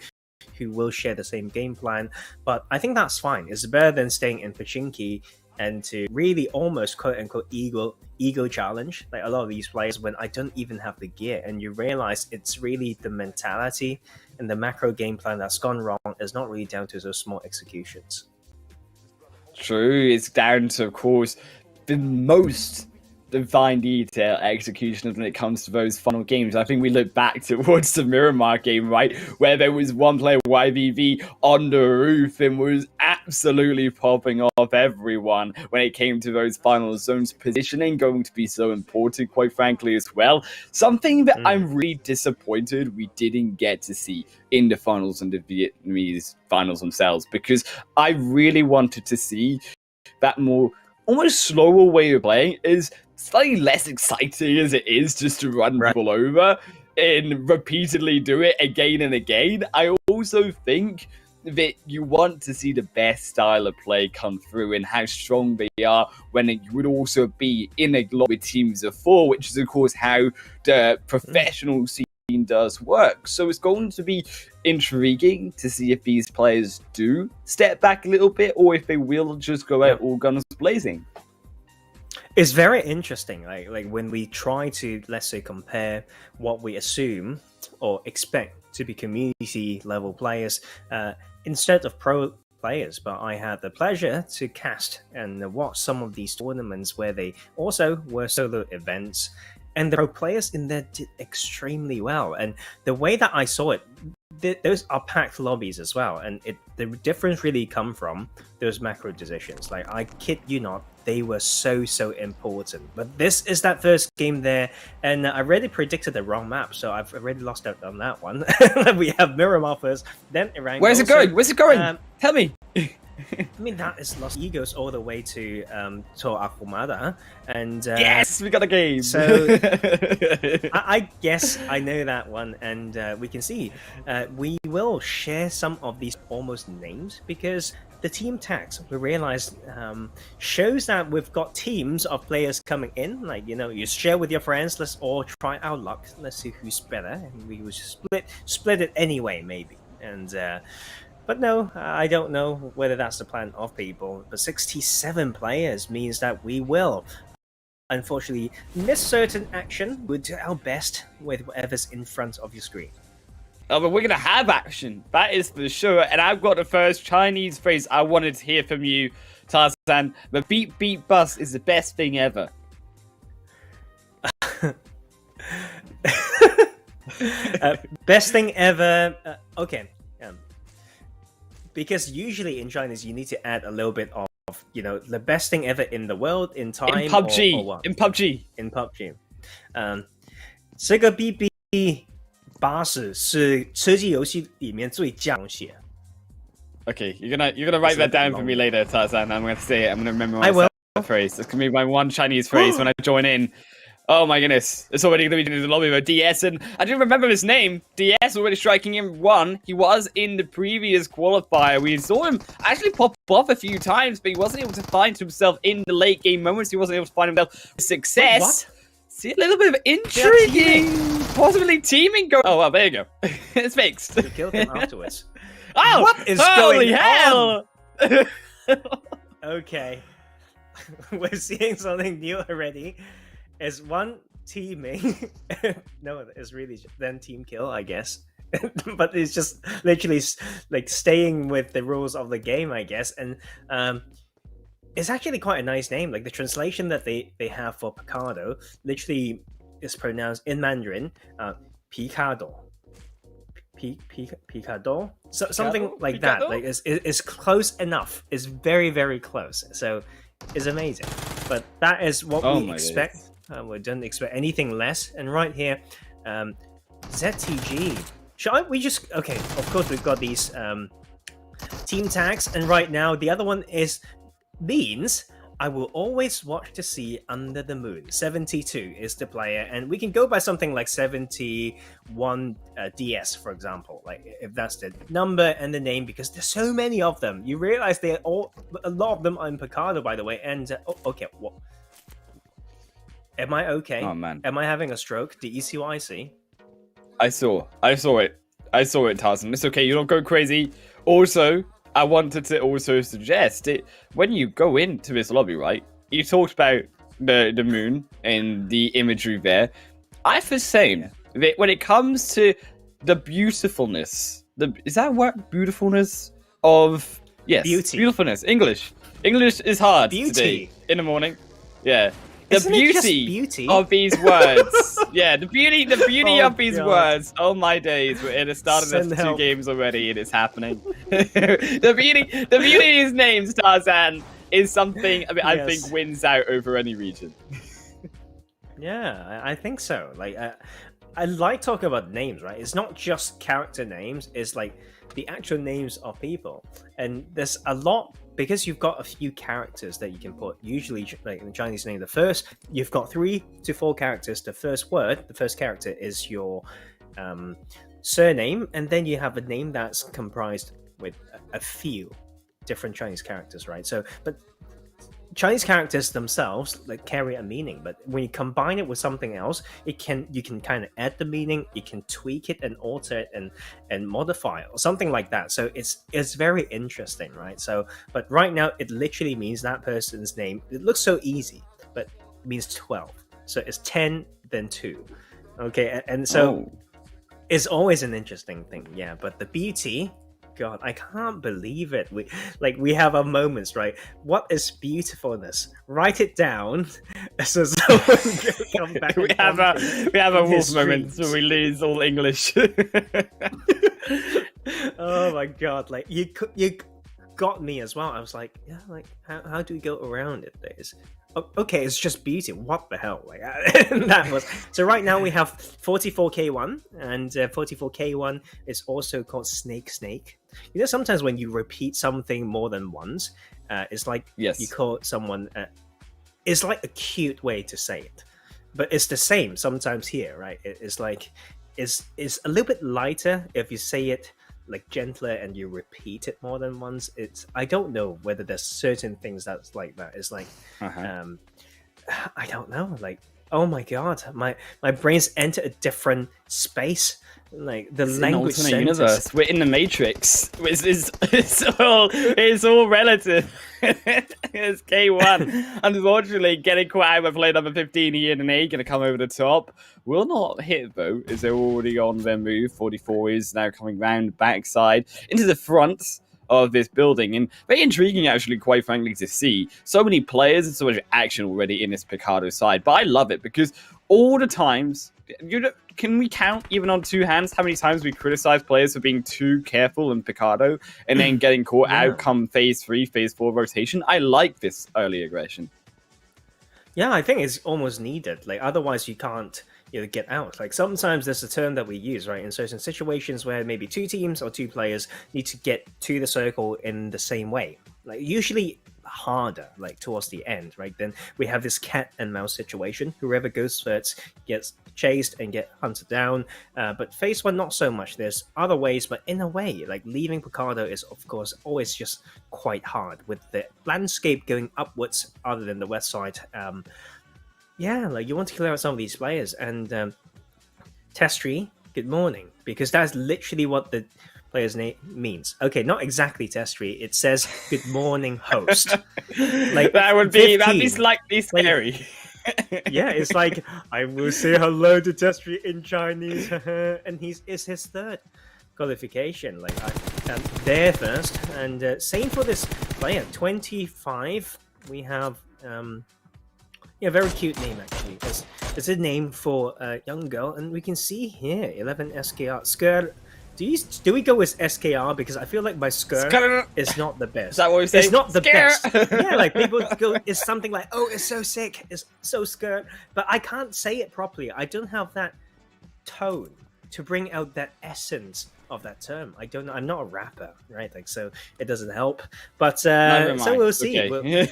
Speaker 6: who will share the same game plan, but I think that's fine. It's better than staying in Pachinki and to really almost quote-unquote ego challenge like a lot of these players when I don't even have the gear, and you realize it's really the mentality and the macro game plan that's gone wrong. Is not really down to those small executions.
Speaker 5: True, it's down to, of course, the most divine detail execution when it comes to those final games. I think we look back towards the Miramar game, right, where there was one player, YVV, on the roof and was absolutely popping off everyone when it came to those final zones. Positioning going to be so important, quite frankly, as well. Something that I'm really disappointed we didn't get to see in the finals and the Vietnamese finals themselves, because I really wanted to see that more almost slower way of playing is slightly less exciting as it is just to run people over and repeatedly do it again and again. I also think that you want to see the best style of play come through and how strong they are when it would also be in a lot with teams of 4, which is of course how the professional scene does work. So it's going to be intriguing to see if these players do step back a little bit or if they will just go out all guns blazing.
Speaker 6: It's very interesting, like when we try to, let's say, compare what we assume or expect to be community level players instead of pro players. But I had the pleasure to cast and watch some of these tournaments where they also were solo events, and the pro players in there did extremely well. And the way that I saw it, those are packed lobbies as well, and the difference really come from those macro decisions. Like, I kid you not, they were so important. But this is that first game there, and I already predicted the wrong map, so I've already lost out on that one. We have Miramar first, then Iran.
Speaker 5: Where's it going? Where's it going? Tell me.
Speaker 6: I mean, that is Los Egos all the way to Akumada, and
Speaker 5: yes, we got a game.
Speaker 6: So I guess I know that one, and we can see we will share some of these almost names because the team tags we realized shows that we've got teams of players coming in. Like, you know, you share with your friends. Let's all try our luck. Let's see who's better, and we will split it anyway, maybe. And but no, I don't know whether that's the plan of people. But 67 players means that we will, unfortunately, miss certain action. We'll do our best with whatever's in front of your screen.
Speaker 5: Oh, but we're going to have action. That is for sure. And I've got the first Chinese phrase I wanted to hear from you, Tarzan. The beep beep bus is the best thing ever.
Speaker 6: Best thing ever. Okay. Because usually in Chinese you need to add a little bit of, you know, the best thing ever in the world in time.
Speaker 5: In PUBG.
Speaker 6: Or what?
Speaker 5: In PUBG.
Speaker 6: In PUBG. 这个 BB 巴士是吃鸡游戏里面最佳东西。
Speaker 5: Okay, you're gonna write that down for me later, Tarzan. I'm gonna say it. I'm gonna remember that phrase. It's gonna be my one Chinese phrase when I join in. Oh my goodness, it's already going to be in the lobby with DS, and I didn't remember his name. DS already striking in 1. He was in the previous qualifier. We saw him actually pop off a few times, but he wasn't able to find himself in the late game moments. He wasn't able to find himself with success.
Speaker 6: Wait, what?
Speaker 5: See, a little bit of intriguing, possibly teaming going. Oh well, there you go. It's fixed.
Speaker 6: You killed him afterwards.
Speaker 5: Oh,
Speaker 6: what is
Speaker 5: holy
Speaker 6: going
Speaker 5: hell!
Speaker 6: on? Okay, we're seeing something new already. Is one teaming? No, it's really then team kill, I guess. But it's just literally like staying with the rules of the game, I guess. And it's actually quite a nice name. Like the translation that they have for Picado literally is pronounced in Mandarin, Picado. Picado? So, something like
Speaker 5: Picado?
Speaker 6: that. Like it's close enough. It's very close. So it's amazing. But that is what we expect. We don't expect anything less. And right here, ZTG. We just... Okay, of course we've got these team tags. And right now, the other one is Beans. I will always watch to see Under the Moon. 72 is the player. And we can go by something like 71 DS, for example. Like, if that's the number and the name, because there's so many of them. You realize they're all... A lot of them are in Picado, by the way. And... okay, what... Am I okay?
Speaker 5: Oh man.
Speaker 6: Am I having a stroke? Do you see what I see?
Speaker 5: I saw it, Tarzan. It's okay, you don't go crazy. Also, I wanted to also suggest it when you go into this lobby, right? You talked about the moon and the imagery there. I feel saying that when it comes to the beautifulness, is that word beautifulness of beautifulness. English is hard today in the morning. Yeah. The beauty of these words. Yeah, the beauty of these words. Oh my days, we're in the start of the 2 games already and it's happening. the beauty of these names, Tarzan, is something I think wins out over any region.
Speaker 6: Yeah, I think so. Like I like talking about names, right? It's not just character names, it's like the actual names of people. And there's a lot, because you've got a few characters that you can put. Usually, like in the Chinese name, you've got 3 to 4 characters. The first character is your surname, and then you have a name that's comprised with a few different Chinese characters, right? So, but Chinese characters themselves like carry a meaning, but when you combine it with something else, you can kind of add the meaning, you can tweak it and alter it and modify it or something like that. So it's very interesting, right? So, but right now it literally means that person's name. It looks so easy, but it means 12. So it's 10 then 2. Okay, and so it's always an interesting thing, yeah. But the beauty, God, I can't believe it. We have our moments, right? What is beautifulness? Write it down so someone can come back.
Speaker 5: we have a wolf moment, so we lose all English.
Speaker 6: Oh my God! Like you got me as well. I was like, yeah, like how do we go around it? Okay, it's just beauty. What the hell? Like that was so. Right now we have 44K1, and 44K1 is also called Snake. You know, sometimes when you repeat something more than once, it's like you call someone. It's like a cute way to say it, but it's the same sometimes here, right? It's like it's a little bit lighter if you say it like gentler and you repeat it more than once. I don't know whether there's certain things that's like that. It's like I don't know, like, oh my God, my brain's entered a different space. Like the language
Speaker 5: an alternate universe. We're in the Matrix. It's all relative. It's K1. Unfortunately, getting caught out by play number 15 Ian and A gonna come over the top. Will not hit though, as they're already on their move. 44 is now coming round backside into the front of this building, and very intriguing actually, quite frankly, to see so many players and so much action already in this Picado side. But I love it because all the times, can we count even on 2 hands how many times we criticize players for being too careful in Picado and then getting caught out come phase 3, phase 4 rotation? I like this early aggression.
Speaker 6: Yeah, I think it's almost needed. Like otherwise you can't get out. Like sometimes there's a term that we use, right, in certain situations where maybe 2 teams or 2 players need to get to the circle in the same way. Like usually harder, like towards the end, right? Then we have this cat and mouse situation. Whoever goes first gets chased and get hunted down. But phase 1, not so much. There's other ways, but in a way, like leaving Picado is of course always just quite hard with the landscape going upwards other than the west side. Yeah, like you want to clear out some of these players. And Testry, good morning, because that's literally what the player's name means. Okay, not exactly Testry. It says good morning, host. Like
Speaker 5: that'd be slightly scary.
Speaker 6: Yeah, it's like I will say hello to Testry in Chinese, and it's his 3rd qualification. Like there first, and same for this player. 25. We have very cute name actually. It's a name for a young girl, and we can see here 11 SKR. Skirt. Do we go with SKR? Because I feel like my skirt is not the best.
Speaker 5: Is that what we say?
Speaker 6: It's not the best. Yeah, like people go, it's something like, oh, it's so sick, it's so skirt. But I can't say it properly. I don't have that tone to bring out that essence of that term. I don't know. I'm not a rapper, right? Like, so it doesn't help. But so we'll see.
Speaker 5: Okay.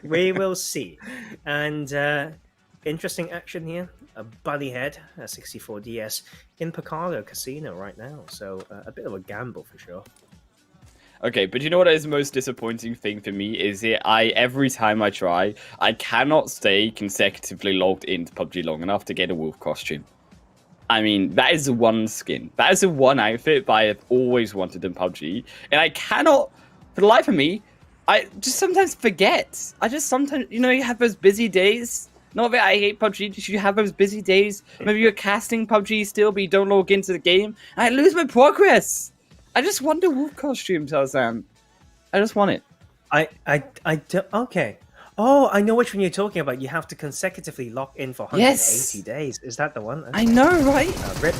Speaker 6: We will see. And interesting action here. A buddy head, a 64 DS in Picado Casino right now. So a bit of a gamble for sure.
Speaker 5: Okay, but you know what is the most disappointing thing for me is every time I try, I cannot stay consecutively logged into PUBG long enough to get a wolf costume. I mean, that is the one skin. That is the one outfit that I have always wanted in PUBG. And I cannot, for the life of me, I just sometimes forget. I just sometimes, you have those busy days. Not that I hate PUBG, just you have those busy days. Maybe you're casting PUBG still, but you don't log into the game. And I lose my progress. I just want the wolf costume, Sam. I just want it.
Speaker 6: I do, okay. Oh, I know which one you're talking about. You have to consecutively log in for 180 days. Is that the one?
Speaker 5: I know, right?
Speaker 6: Rip.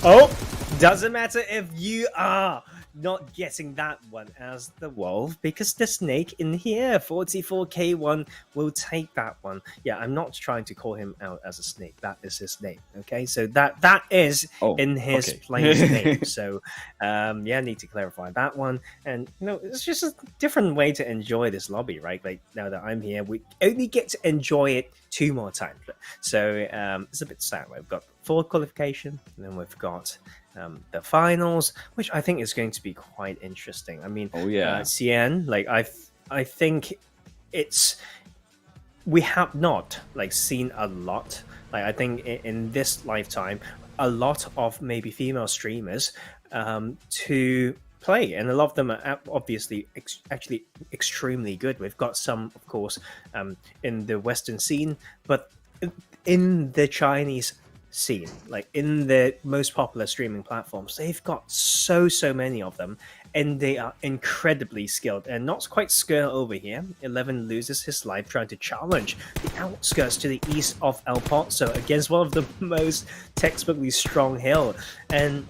Speaker 6: Oh, doesn't matter if you are not getting that one as the wolf because the snake in here, 44k1, will take that one. Yeah, I'm not trying to call him out as a snake. That is his name. Okay, so that is in his player's name. So yeah, I need to clarify that one. And you know, it's just a different way to enjoy this lobby, right? Like now that I'm here, we only get to enjoy it 2 more times. So it's a bit sad. We've got 4 qualification, and then we've got the finals, which I think is going to be quite interesting. I mean, CN, like I think we have not like seen a lot. Like I think in this lifetime, a lot of maybe female streamers to play, and a lot of them are obviously actually extremely good. We've got some, of course, in the Western scene, but in the Chinese scene, like in the most popular streaming platforms, they've got so many of them, and they are incredibly skilled. And not quite Sker over here. 11 loses his life trying to challenge the outskirts to the east of El Pozo against one of the most textbookly strong hill. And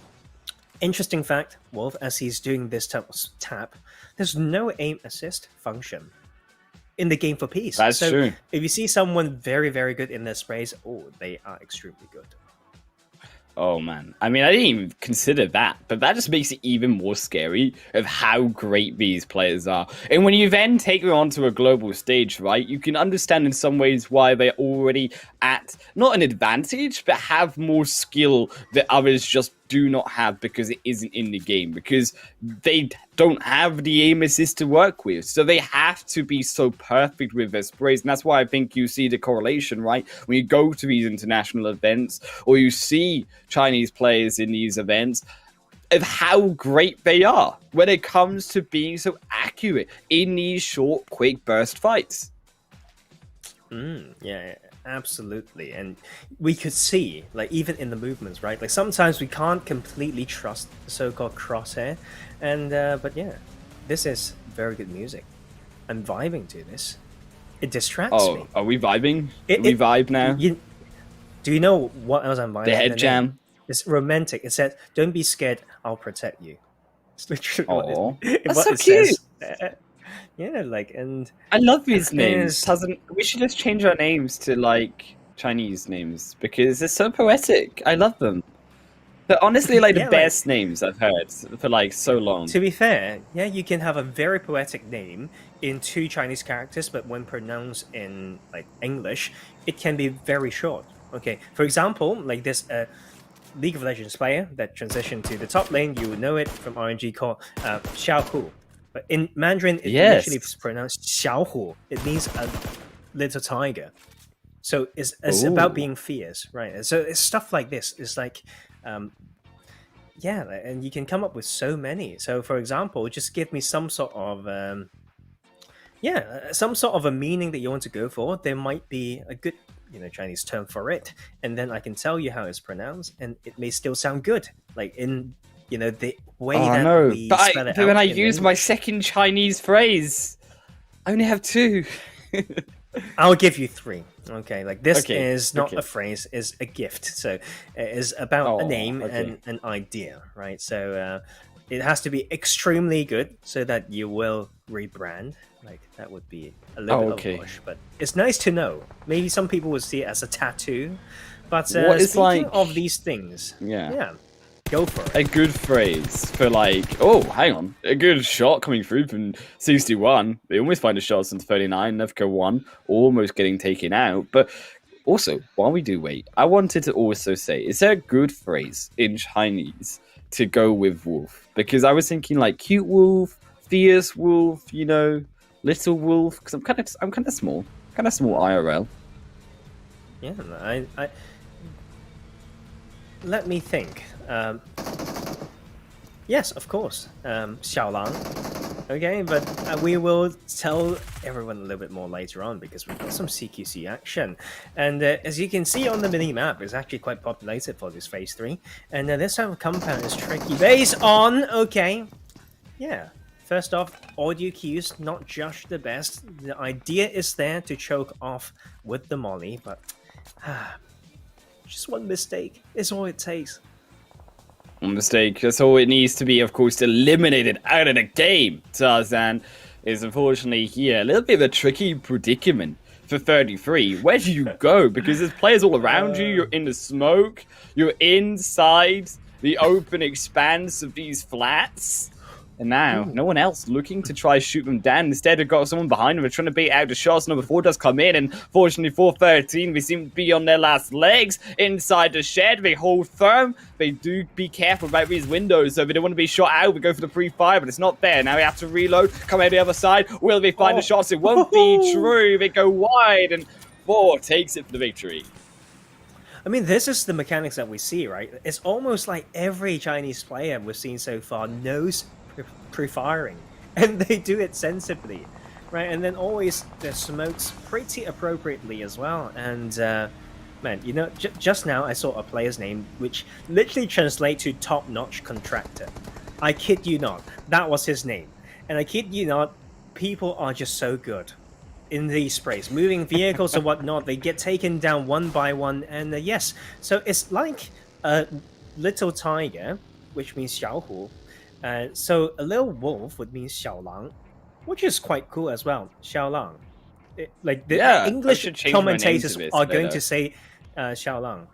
Speaker 6: interesting fact, Wolf, as he's doing this tap, there's no aim assist function in the Game for Peace.
Speaker 5: That's true.
Speaker 6: If you see someone very, very good in their sprays, they are extremely good.
Speaker 5: Oh man, I mean, I didn't even consider that, but that just makes it even more scary of how great these players are. And when you then take them onto a global stage, right, you can understand in some ways why they're already at, not an advantage, but have more skill that others just do not have because it isn't in the game, because they don't have the aim assist to work with. So they have to be so perfect with their sprays. And that's why I think you see the correlation, right? When you go to these international events or you see Chinese players in these events, of how great they are when it comes to being so accurate in these short, quick burst fights.
Speaker 6: Yeah, absolutely. And we could see, like, even in the movements, right? Like, sometimes we can't completely trust the so-called crosshair. And, but yeah, this is very good music. I'm vibing to this. It distracts me.
Speaker 5: Are we vibing? We vibe now?
Speaker 6: Do you know what else I'm vibing?
Speaker 5: The head jam.
Speaker 6: It's romantic. It says, "Don't be scared, I'll protect you." It's literally
Speaker 5: that's so cute.
Speaker 6: Yeah, like, and
Speaker 5: I love these names. We should just change our names to like Chinese names because they're so poetic. I love them. They're honestly like the best names I've heard for like so long.
Speaker 6: To be fair, yeah, you can have a very poetic name in 2 Chinese characters, but when pronounced in like English, it can be very short. Okay, for example, like this League of Legends player that transitioned to the top lane, you would know it from RNG, called Xiao Hu. But in Mandarin, it actually is pronounced Xiao Hu. It means a little tiger. So it's about being fierce, right? So it's stuff like this. It's like, yeah, and you can come up with so many. So for example, just give me some sort of, some sort of a meaning that you want to go for. There might be a good, Chinese term for it, and then I can tell you how it's pronounced, and it may still sound good, like in the way that we spell it out.
Speaker 5: But when I use my second Chinese phrase, I only have 2.
Speaker 6: I'll give you 3. Okay, like this is not a phrase, is a gift. So it is about a name and an idea, right? So it has to be extremely good so that you will rebrand. Like that would be a little bit of a push, but it's nice to know. Maybe some people would see it as a tattoo, but speaking of these things, go for it.
Speaker 5: A good phrase for like, hang on, a good shot coming through from 61. They almost find a shot on 39. Nevco 1, almost getting taken out. But also, while we do wait, I wanted to also say, is there a good phrase in Chinese to go with wolf? Because I was thinking like cute wolf, fierce wolf, little wolf. Because I'm kind of small IRL.
Speaker 6: Yeah, I let me think. Yes, of course, Xiaolang. Okay, but we will tell everyone a little bit more later on because we've got some CQC action. And as you can see on the mini-map, it's actually quite populated for this Phase 3. And this type of compound is tricky based on, first off, audio cues, not just the best. The idea is there to choke off with the molly, but just one mistake is all it takes.
Speaker 5: mistake. That's all it needs to be, of course, eliminated out of the game. Tarzan is unfortunately here. A little bit of a tricky predicament for 33. Where do you go? Because there's players all around you. You're in the smoke. You're inside the open expanse of these flats. And now, no one else looking to try shoot them down. Instead, they've got someone behind them. They're trying to bait out the shots. Number 4 does come in. And fortunately for 13, they seem to be on their last legs inside the shed. They hold firm. They do be careful about these windows. So if they don't want to be shot out, we go for the pre-fire. But it's not there. Now we have to reload. Come out the other side. Will they find the shots? It won't be true. They go wide. And 4 takes it for the victory.
Speaker 6: I mean, this is the mechanics that we see, right? It's almost like every Chinese player we've seen so far knows pre-firing, and they do it sensibly, right? And then always the smokes pretty appropriately as well. And man, you know, just now I saw a player's name which literally translates to top-notch contractor. I kid you not, that was his name. And I kid you not, people are just so good in these sprays, moving vehicles and whatnot. They get taken down one by one, and yes, so it's like a little tiger, which means 小虎. So a little wolf would mean 小狼, which is quite cool as well. 小狼. Like the English commentators are going to say 小狼.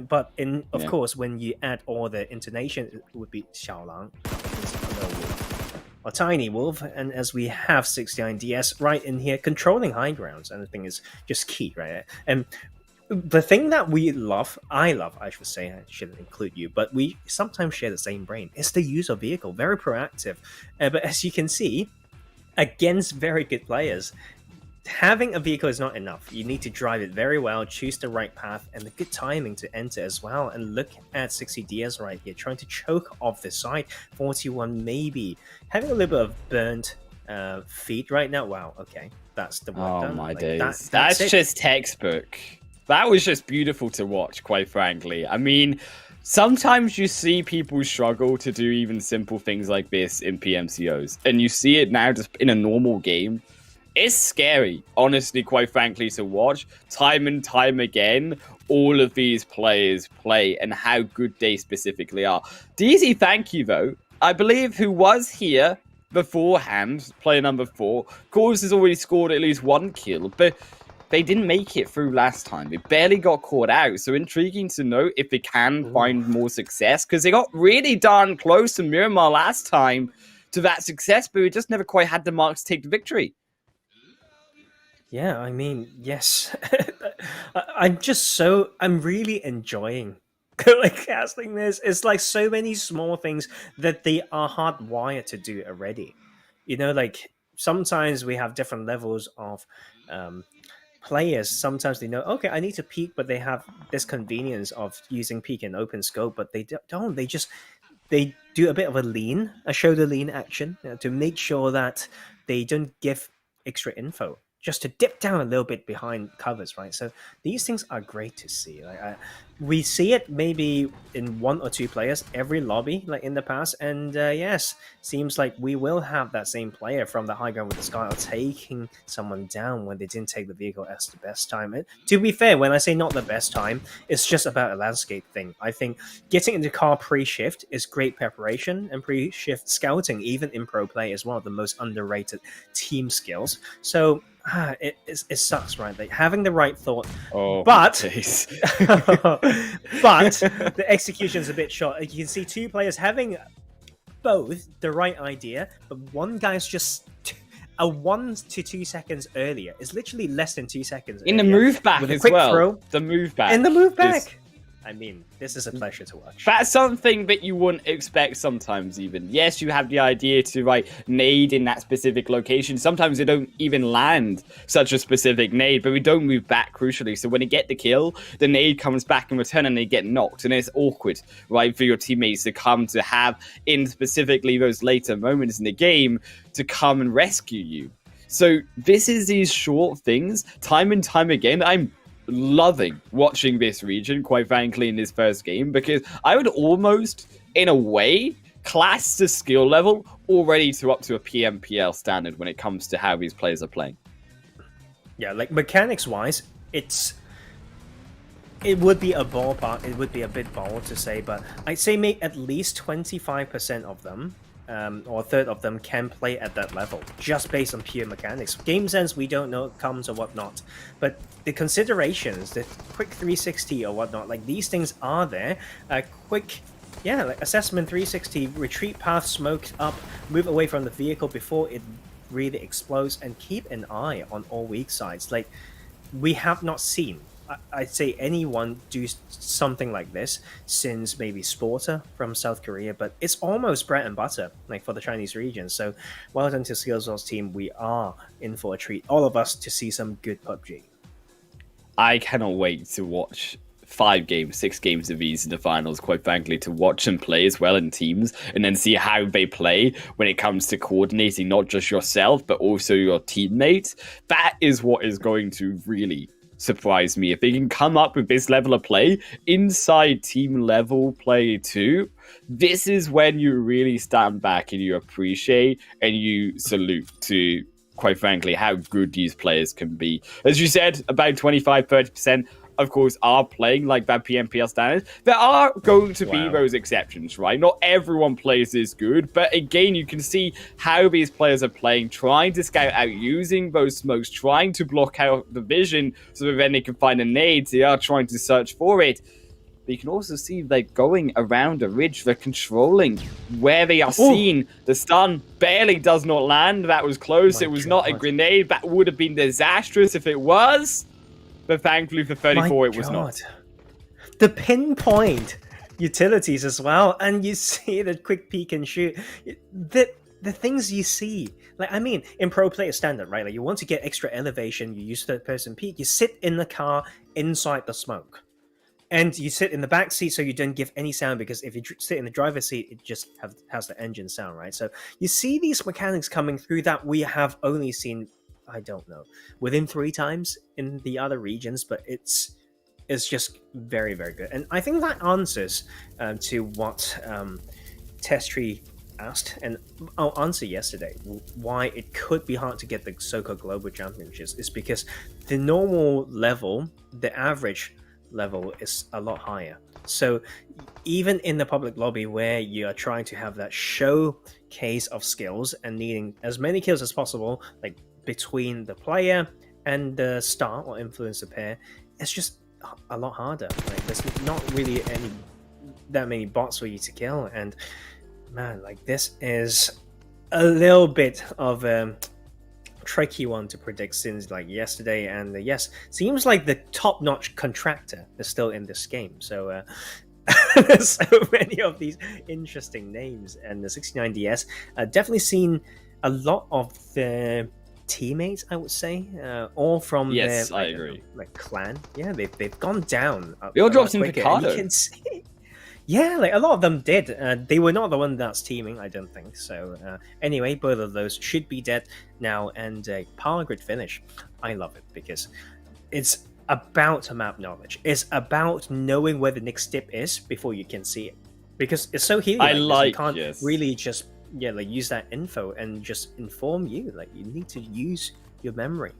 Speaker 6: But of course, when you add all the intonation, it would be 小狼. A tiny wolf, and as we have 69 DS right in here controlling high grounds, and the thing is just key, right? And the thing that I should say, I shouldn't include you, but we sometimes share the same brain. It's the use of vehicle, very proactive. But as you can see, against very good players, having a vehicle is not enough. You need to drive it very well, choose the right path, and the good timing to enter as well. And look at 60 DS right here, trying to choke off the side. 41 maybe. Having a little bit of burnt feet right now. Wow, okay. That's the one done.
Speaker 5: Oh my
Speaker 6: like,
Speaker 5: days.
Speaker 6: That's
Speaker 5: just textbook. That was just beautiful to watch, quite frankly. I mean, sometimes you see people struggle to do even simple things like this in PMCOs. And you see it now just in a normal game. It's scary, honestly, quite frankly, to watch. Time and time again, all of these players play and how good they specifically are. DZ, thank you, though. I believe who was here beforehand, player number 4, Cause has already scored at least 1 kill, but they didn't make it through last time. They barely got caught out. So intriguing to know if they can find more success, because they got really darn close to Miramar last time to that success, but we just never quite had the marks to take the victory.
Speaker 6: Yeah, I mean, yes. I'm really enjoying like casting this. It's like so many small things that they are hardwired to do already. You know, like sometimes we have different levels of players. Sometimes they know, okay, I need to peek, but they have this convenience of using peek and open scope, but they don't. They do a bit of a shoulder lean action to make sure that they don't give extra info, just to dip down a little bit behind covers, right? So these things are great to see. Like we see it maybe in 1 or 2 players every lobby, like in the past. And yes, seems like we will have that same player from the high ground with the sky taking someone down when they didn't take the vehicle as the best time. And to be fair, when I say not the best time, it's just about a landscape thing. I think getting into car pre-shift is great preparation, and pre-shift scouting, even in pro play, is one of the most underrated team skills. So it sucks, right? Like having the right thought, but the execution's a bit short. You can see 2 players having both the right idea, but one guy's just a 1 to 2 seconds earlier. It's literally less than 2 seconds
Speaker 5: in the move back
Speaker 6: with a
Speaker 5: as
Speaker 6: quick
Speaker 5: well.
Speaker 6: Throw.
Speaker 5: The move back.
Speaker 6: In the move back. I mean, this is a pleasure to watch.
Speaker 5: That's something that you wouldn't expect sometimes even. Yes, you have the idea to nade in that specific location. Sometimes they don't even land such a specific nade, but we don't move back crucially. So when they get the kill, the nade comes back in return and they get knocked. And it's awkward, right, for your teammates to come to have in specifically those later moments in the game to come and rescue you. So this is these short things, time and time again. I'm loving watching this region, quite frankly, in this first game, because I would almost, in a way, class the skill level already to up to a PMPL standard when it comes to how these players are playing.
Speaker 6: Yeah, like mechanics-wise, it's it would be a ballpark. It would be a bit bold to say, but I'd say maybe at least 25% of them, or a third of them, can play at that level, just based on pure mechanics. Game sense, we don't know comes or whatnot, but the considerations, the quick 360 or whatnot, like these things are there. Quick, yeah, like assessment 360, retreat path, smoke up, move away from the vehicle before it really explodes, and keep an eye on all weak sides. Like, we have not seen, I'd say, anyone do something like this since maybe Sporter from South Korea, but it's almost bread and butter, like, for the Chinese region. So well done to SkillzVault's team. We are in for a treat, all of us, to see some good PUBG.
Speaker 5: I cannot wait to watch 6 games of these in the finals, quite frankly, to watch them play as well in teams, and then see how they play when it comes to coordinating not just yourself, but also your teammates. That is what is going to really surprise me. If they can come up with this level of play inside team level play too, this is when you really stand back and you appreciate and you salute to, quite frankly, how good these players can be. As you said, about 25-30% of course are playing like that PMPL standard. There are going to be those exceptions, right? Not everyone plays this good, but again, you can see how these players are playing, trying to scout out, using those smokes, trying to block out the vision so that then they can find a nade. They are trying to search for it. But you can also see they're going around a ridge, they're controlling where they are seen. The stun barely does not land. That was close. It was not a grenade. That would have been disastrous if it was. But thankfully for 34, it was not.
Speaker 6: The pinpoint utilities as well, and you see the quick peek and shoot. The things you see, like, I mean, in pro player standard, right? Like, you want to get extra elevation, you use third person peek, you sit in the car inside the smoke, and you sit in the back seat so you don't give any sound, because if you sit in the driver's seat, it just has the engine sound, right? So you see these mechanics coming through that we have only seen, I don't know, within 3 times in the other regions, but it's just very, very good. And I think that answers to what Test Tree asked, and I'll answer yesterday, why it could be hard to get the so-called global championships is because the normal level, the average level, is a lot higher. So even in the public lobby, where you are trying to have that showcase of skills and needing as many kills as possible, like between the player and the star or influencer pair, it's just a lot harder. Like, there's not really that many bots for you to kill, and man, like, this is a little bit of a tricky one to predict since, like, yesterday. And yes, seems like the top-notch contractor is still in this game, so there's so many of these interesting names. And the 69DS definitely seen a lot of the teammates, I would say, all from their,
Speaker 5: I agree,
Speaker 6: like, clan. Yeah, they've gone down.
Speaker 5: They all dropped in Picado.
Speaker 6: You can see, yeah, like, a lot of them did. They were not the one that's teaming, I don't think. So anyway, both of those should be dead now. And Power Grid finish, I love it, because it's about map knowledge. It's about knowing where the next dip is before you can see it, because it's so healing. You can't really just use that info and just inform you. Like, you need to use your memory.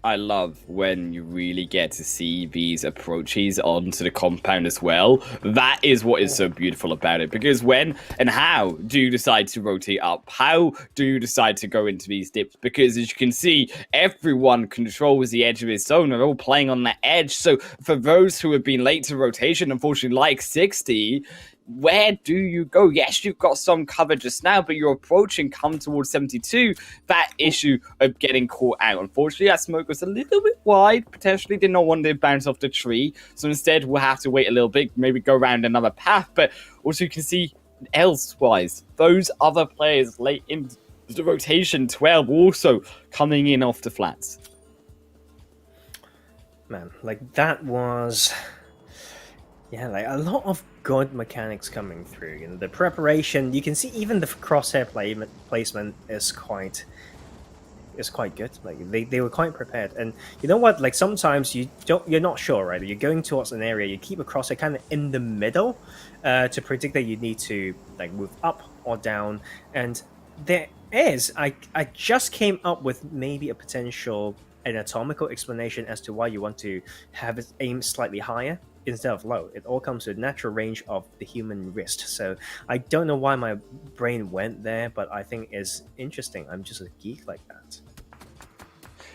Speaker 5: I love when you really get to see these approaches onto the compound as well. That is what is so beautiful about it, because when and how do you decide to rotate up? How do you decide to go into these dips? Because as you can see, everyone controls the edge of his zone. They're all playing on that edge. So for those who have been late to rotation, unfortunately, like 60, where do you go? Yes, you've got some cover just now, but you're approaching, come towards 72. That issue of getting caught out. Unfortunately, that smoke was a little bit wide. Potentially did not want to bounce off the tree. So instead, we'll have to wait a little bit, maybe go around another path. But also you can see elsewise, those other players late in the rotation, 12 also coming in off the flats.
Speaker 6: Man, like, that was... yeah, like, a lot of good mechanics coming through. You know, the preparation, you can see even the crosshair placement is quite good. Like, they were quite prepared. And you know what? Like, sometimes you're not sure, right? You're going towards an area, you keep a crosshair kind of in the middle to predict that you need to, like, move up or down. And there is, I just came up with maybe a potential anatomical explanation as to why you want to have it aim slightly higher instead of low. It all comes to the natural range of the human wrist. So I don't know why my brain went there, but I think it's interesting. I'm just a geek like that.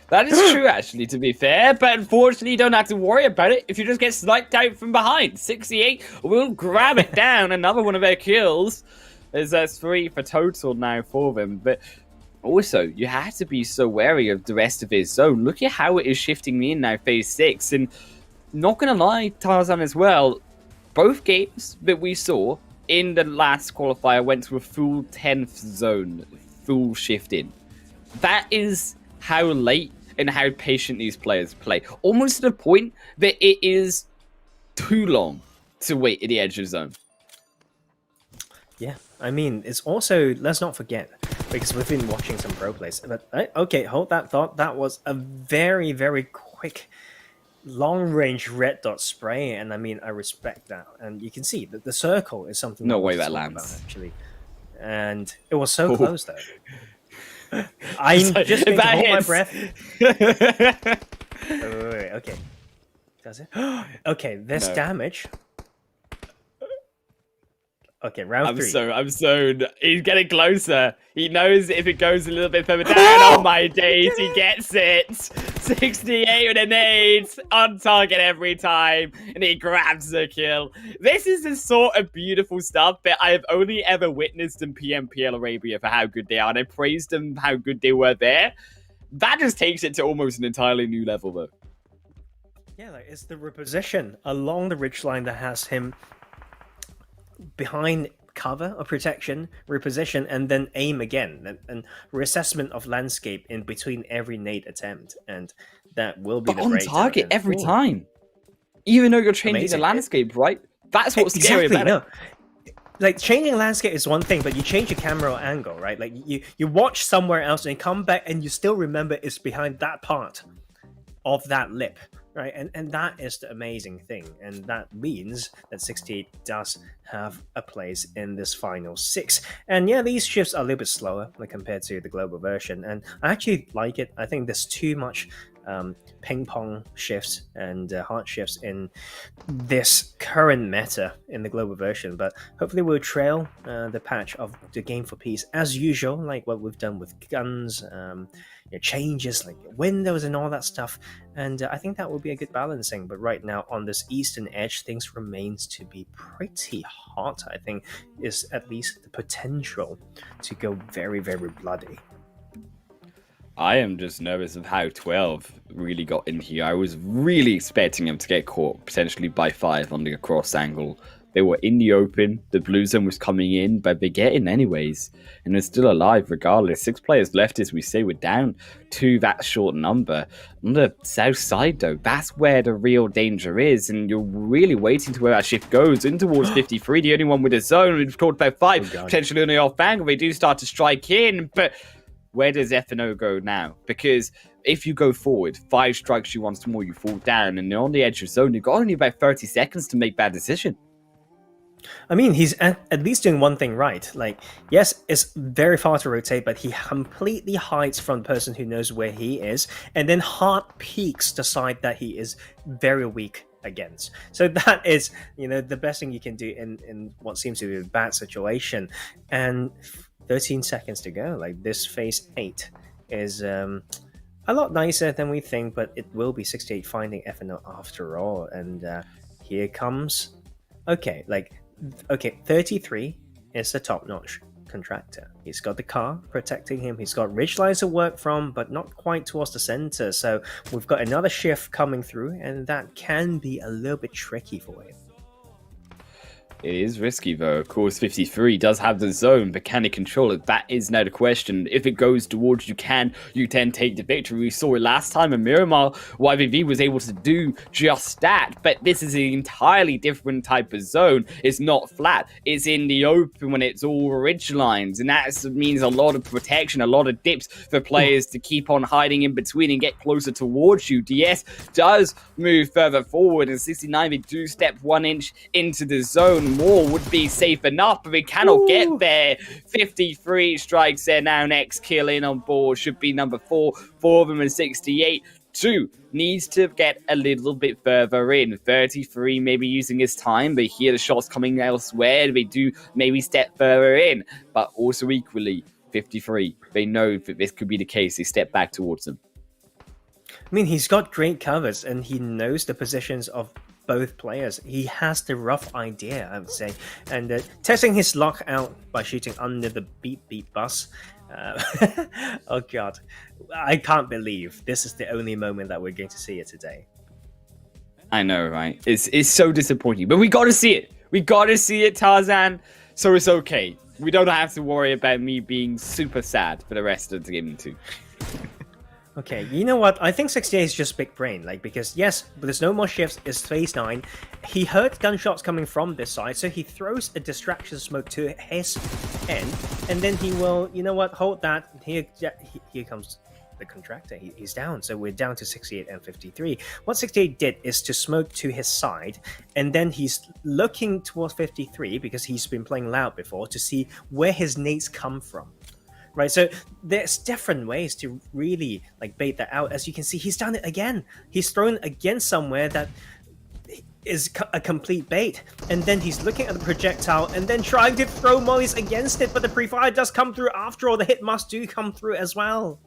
Speaker 5: That is true, actually, to be fair, but unfortunately you don't have to worry about it if you just get sniped out from behind. 68 will grab it down, another one of their kills, as that's 3 for total now for them, but also, you have to be so wary of the rest of his zone. Look at how it is shifting me in now, phase 6, and not gonna lie, Tarzan as well, both games that we saw in the last qualifier went to a full 10th zone, full shift in. That is how late and how patient these players play. Almost to the point that it is too long to wait at the edge of zone.
Speaker 6: Yeah, I mean, it's also, let's not forget, because we've been watching some pro plays, but okay, hold that thought. That was a very, very quick long-range red dot spray, and I mean, I respect that. And you can see that the circle is something
Speaker 5: No
Speaker 6: that
Speaker 5: way
Speaker 6: we
Speaker 5: that
Speaker 6: talk
Speaker 5: lands.
Speaker 6: about, actually. And it was so close, though. I'm just going to hold my breath. Wait, okay. Does it? Okay, this damage. Okay, round 3.
Speaker 5: I'm so. He's getting closer. He knows if it goes a little bit further down. Oh my days, he gets it. 68 with a nade on target every time, and he grabs the kill. This is the sort of beautiful stuff that I have only ever witnessed in PMPL Arabia for how good they are, and I praised them how good they were there. That just takes it to almost an entirely new level, though.
Speaker 6: Yeah, like it's the reposition along the ridgeline that has him behind cover or protection, reposition, and then aim again, and reassessment of landscape in between every nade attempt, and that will be
Speaker 5: but
Speaker 6: the
Speaker 5: on target every time, even though you're changing the landscape, right? That's what's scary about it.
Speaker 6: Like, changing landscape is one thing, but you change your camera angle, right? Like, you watch somewhere else and come back and you still remember it's behind that part of that lip. Right, and that is the amazing thing, and that means that 68 does have a place in this final 6. And yeah, these shifts are a little bit slower like compared to the global version, and I actually like it. I think there's too much ping pong shifts and hard shifts in this current meta in the global version, but hopefully we'll trail the patch of the Game for Peace as usual, like what we've done with guns, changes like windows and all that stuff, and I think that will be a good balancing. But right now on this eastern edge, things remains to be pretty hot. I think is at least the potential to go very, very bloody.
Speaker 5: I am just nervous of how 12 really got in here. I was really expecting him to get caught potentially by 5 on the cross angle. They were in the open, the blue zone was coming in, but they get in anyways, and they're still alive regardless. 6 players left, as we say, we're down to that short number. On the south side though, that's where the real danger is, and you're really waiting to where that shift goes in towards 53, the only one with a zone. We've talked about 5, potentially on the off angle, they do start to strike in, but where does F&O go now? Because if you go forward, 5 strikes you once more, you fall down, and you're on the edge of zone, you've got only about 30 seconds to make that decision.
Speaker 6: I mean, he's at least doing one thing right. Like, yes, it's very far to rotate, but he completely hides from the person who knows where he is, and then hard peeks the side that he is very weak against. So that is, the best thing you can do in what seems to be a bad situation. And 13 seconds to go. Like, this phase 8 is a lot nicer than we think, but it will be 68 finding F&O after all. And here comes... Okay, 33 is the top-notch contractor. He's got the car protecting him. He's got ridge lines to work from, but not quite towards the center. So we've got another shift coming through, and that can be a little bit tricky for him.
Speaker 5: It is risky, though. Of course, 53 does have the zone, but can he control it? That is now the question. If it goes towards you then take the victory. We saw it last time in Miramar. YVV was able to do just that, but this is an entirely different type of zone. It's not flat. It's in the open when it's all ridge lines, and that means a lot of protection, a lot of dips for players to keep on hiding in between and get closer towards you. DS does move further forward, and 69, they do step 1 inch into the zone. More would be safe enough, but we cannot get there. 53 strikes there now. Next kill in on board should be number 4 for them, and 68 2 needs to get a little bit further in. 33 maybe using his time, but here the shots coming elsewhere. They do maybe step further in, but also equally 53. They know that this could be the case. They step back towards them.
Speaker 6: I mean, he's got great covers and he knows the positions of both players. He has the rough idea, I would say. And testing his luck out by shooting under the beep beep bus. Oh god, I can't believe this is the only moment that we're going to see it today.
Speaker 5: I know, right? It's so disappointing, but we got to see it. We got to see it, Tarzan. So it's okay. We don't have to worry about me being super sad for the rest of the game too.
Speaker 6: Okay, you know what? I think 68 is just big brain, like, because yes, but there's no more shifts, it's phase 9. He heard gunshots coming from this side, so he throws a distraction smoke to his end, and then he will, you know what, hold that. Here comes the contractor. He's down, so we're down to 68 and 53. What 68 did is to smoke to his side, and then he's looking towards 53 because he's been playing loud before to see where his nades come from. Right, so there's different ways to really like bait that out. As you can see, he's done it again. He's thrown again somewhere that is a complete bait, and then he's looking at the projectile and then trying to throw mollies against it, but the pre-fire does come through after all. The hit must do come through as well.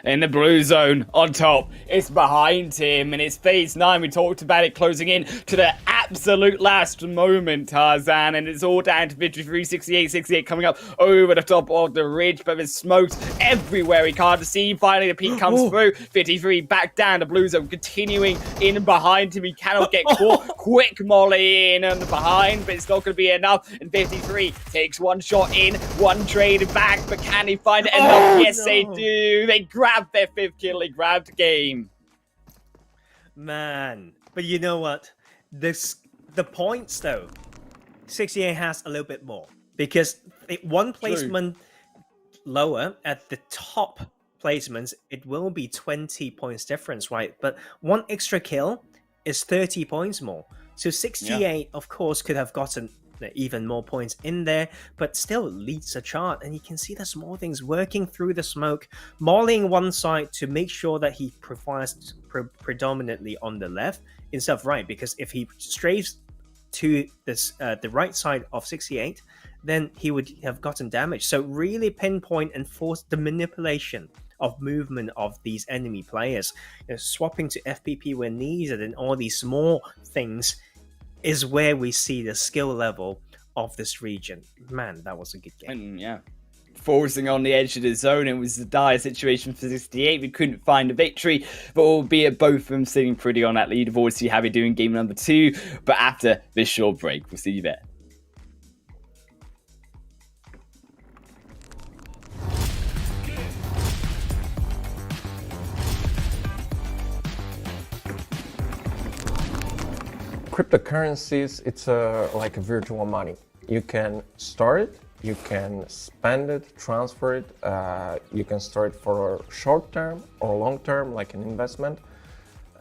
Speaker 5: In the blue zone on top, it's behind him, and it's phase 9. We talked about it closing in to the absolute last moment, Tarzan, and it's all down to 53, 68, 68 coming up over the top of the ridge, but there's smokes everywhere. He can't see. Finally, the peak comes through. 53 back down. The blue zone continuing in behind him. He cannot get caught. Quick molly in on the behind, but it's not going to be enough. And 53 takes one shot in, one trade back, but can he find enough? Yes, no. They do. They grab their 5th kill. They grabbed the game.
Speaker 6: Man, but you know what? The points though, 68 has a little bit more because one placement lower at the top placements, it will be 20 points difference, right? But one extra kill is 30 points more. So 68, of course, could have gotten even more points in there, but still leads the chart. And you can see the small things working through the smoke, mauling one side to make sure that he provides predominantly on the left instead of right, because if he strays to this the right side of 68, then he would have gotten damage. So really pinpoint and force the manipulation of movement of these enemy players, swapping to FPP where needed, and all these small things is where we see the skill level of this region. Man, that was a good game.
Speaker 5: And yeah, forcing on the edge of the zone, it was a dire situation for 68. We couldn't find a victory, but albeit both of them sitting pretty on that leaderboard. See how we do in game number 2. But after this short break, we'll see you there.
Speaker 7: Cryptocurrencies, it's like a virtual money. You can store it, you can spend it, transfer it, you can store it for short term or long term, like an investment.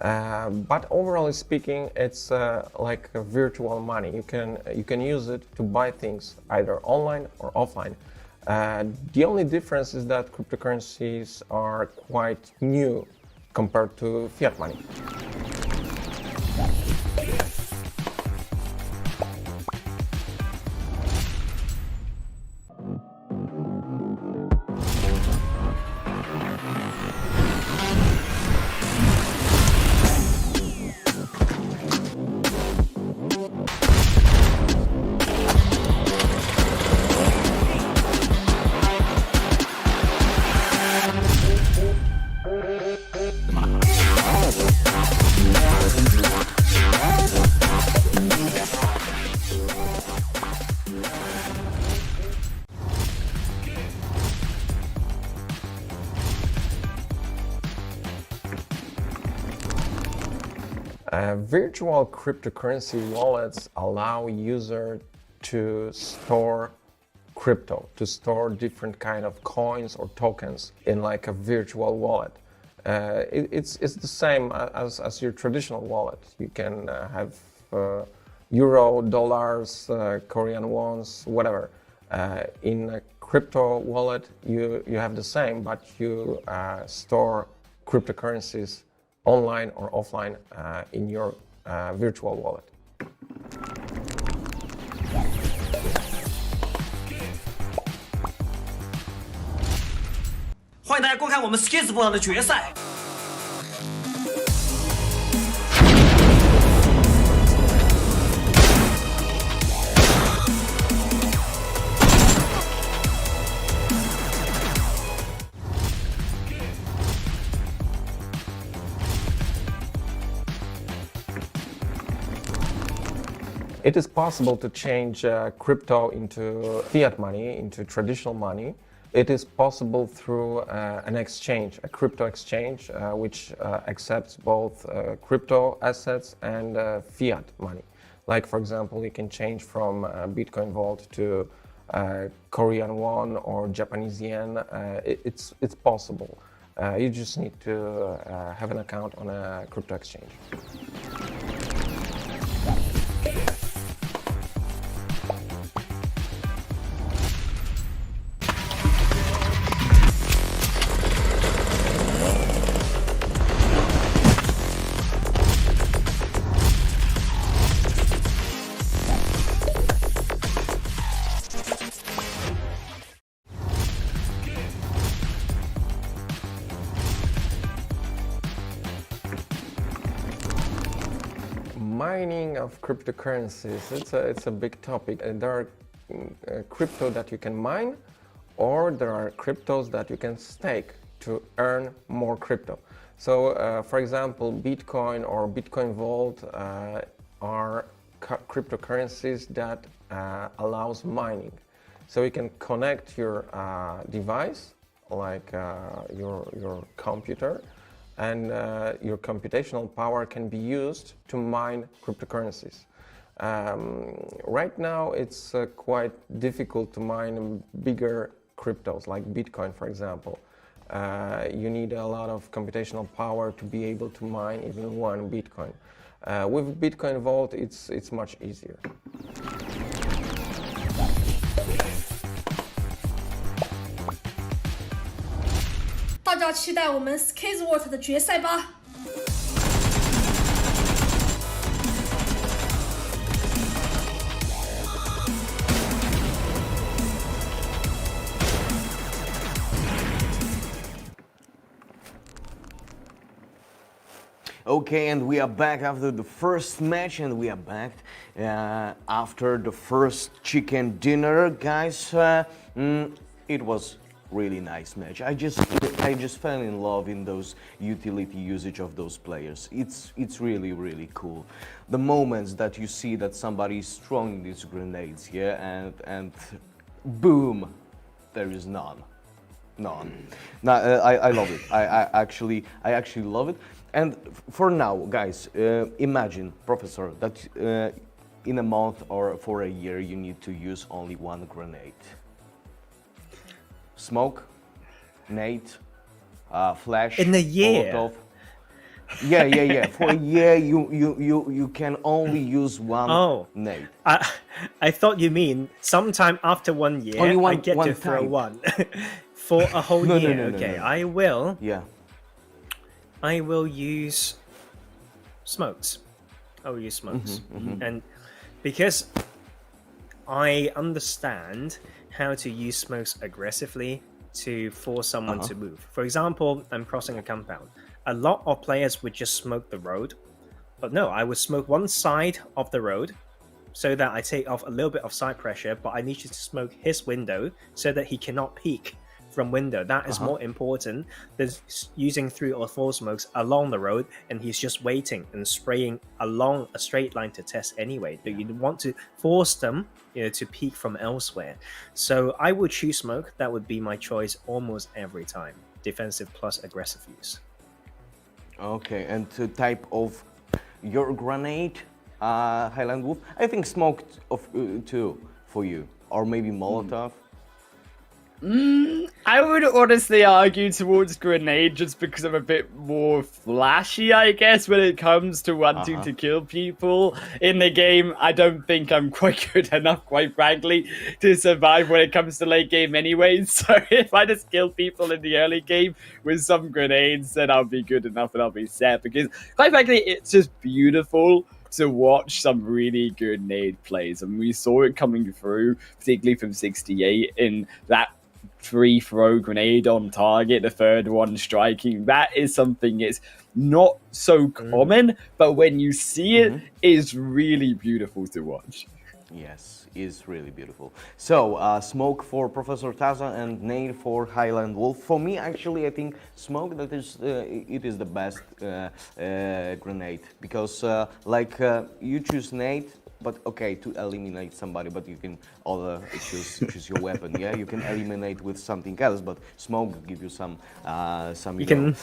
Speaker 7: But overall speaking, it's like a virtual money. You can use it to buy things either online or offline. The only difference is that cryptocurrencies are quite new compared to fiat money. Virtual cryptocurrency wallets allow users to store crypto, to store different kind of coins or tokens in like a virtual wallet. It's the same as your traditional wallet. You can have euro, dollars, Korean wons, whatever. In a crypto wallet, you have the same, but you store cryptocurrencies online or offline in your virtual wallet.
Speaker 8: 欢迎大家观看我们 SkillzVault 的决赛。
Speaker 7: It is possible to change crypto into fiat money, into traditional money. It is possible through an exchange, a crypto exchange, which accepts both crypto assets and fiat money. Like, for example, you can change from Bitcoin Vault to Korean won or Japanese yen. It's possible. You just need to have an account on a crypto exchange. Mining of cryptocurrencies, it's a big topic. There are crypto that you can mine, or there are cryptos that you can stake to earn more crypto. So, for example, Bitcoin or Bitcoin Vault are cryptocurrencies that allows mining. So you can connect your device, like your computer, and your computational power can be used to mine cryptocurrencies. Right now, it's quite difficult to mine bigger cryptos, like Bitcoin, for example. You need a lot of computational power to be able to mine even one Bitcoin. With Bitcoin Vault, it's much easier.
Speaker 3: 大家期待我们 SkillzVault 的决赛吧。
Speaker 1: Okay, and we are back after the first match, and we are back after the first chicken dinner, guys. It was really nice match. I just fell in love in those utility usage of those players. It's really cool. The moments that you see that somebody is throwing these grenades here, and boom, there is none. No, I love it. I actually love it. And for now, guys, imagine, Professor, that in a month or for a year you need to use only one grenade. Smoke, nade, flash.
Speaker 6: In a year.
Speaker 1: Molotov. Yeah. For a year, you can only use one nade.
Speaker 6: I thought you mean sometime after 1 year,
Speaker 1: Only
Speaker 6: I get to throw one for a whole year.
Speaker 1: No,
Speaker 6: okay,
Speaker 1: no.
Speaker 6: I will.
Speaker 1: Yeah.
Speaker 6: I will use smokes. I will use smokes, and because I understand how to use smokes aggressively to force someone to move. For example, I'm crossing a compound. A lot of players would just smoke the road, but no, I would smoke one side of the road so that I take off a little bit of side pressure, but I need you to smoke his window so that he cannot peek from window. That is more important than using 3 or 4 smokes along the road and he's just waiting and spraying along a straight line to test anyway. But you want to force them, to peek from elsewhere. So I would choose smoke. That would be my choice almost every time. Defensive plus aggressive use.
Speaker 1: Okay, and the type of your grenade, Highland Wolf, I think smoke too for you, or maybe Molotov.
Speaker 5: I would honestly argue towards grenade just because I'm a bit more flashy, I guess, when it comes to wanting to kill people in the game. I don't think I'm quite good enough, quite frankly, to survive when it comes to late game anyway. So if I just kill people in the early game with some grenades, then I'll be good enough and I'll be set. Because quite frankly, it's just beautiful to watch some really good nade plays. And we saw it coming through, particularly from 68 in that free throw grenade on target, the third one striking. That is something it's not so common, but when you see it, it's really beautiful to watch.
Speaker 1: Yes, is really beautiful. So, smoke for Professor Taza and nade for Highland Wolf. For me, actually, I think smoke that is it is the best grenade because you choose nade. But okay, to eliminate somebody, but you can choose your weapon. Yeah, you can eliminate with something else. But smoke give you some you can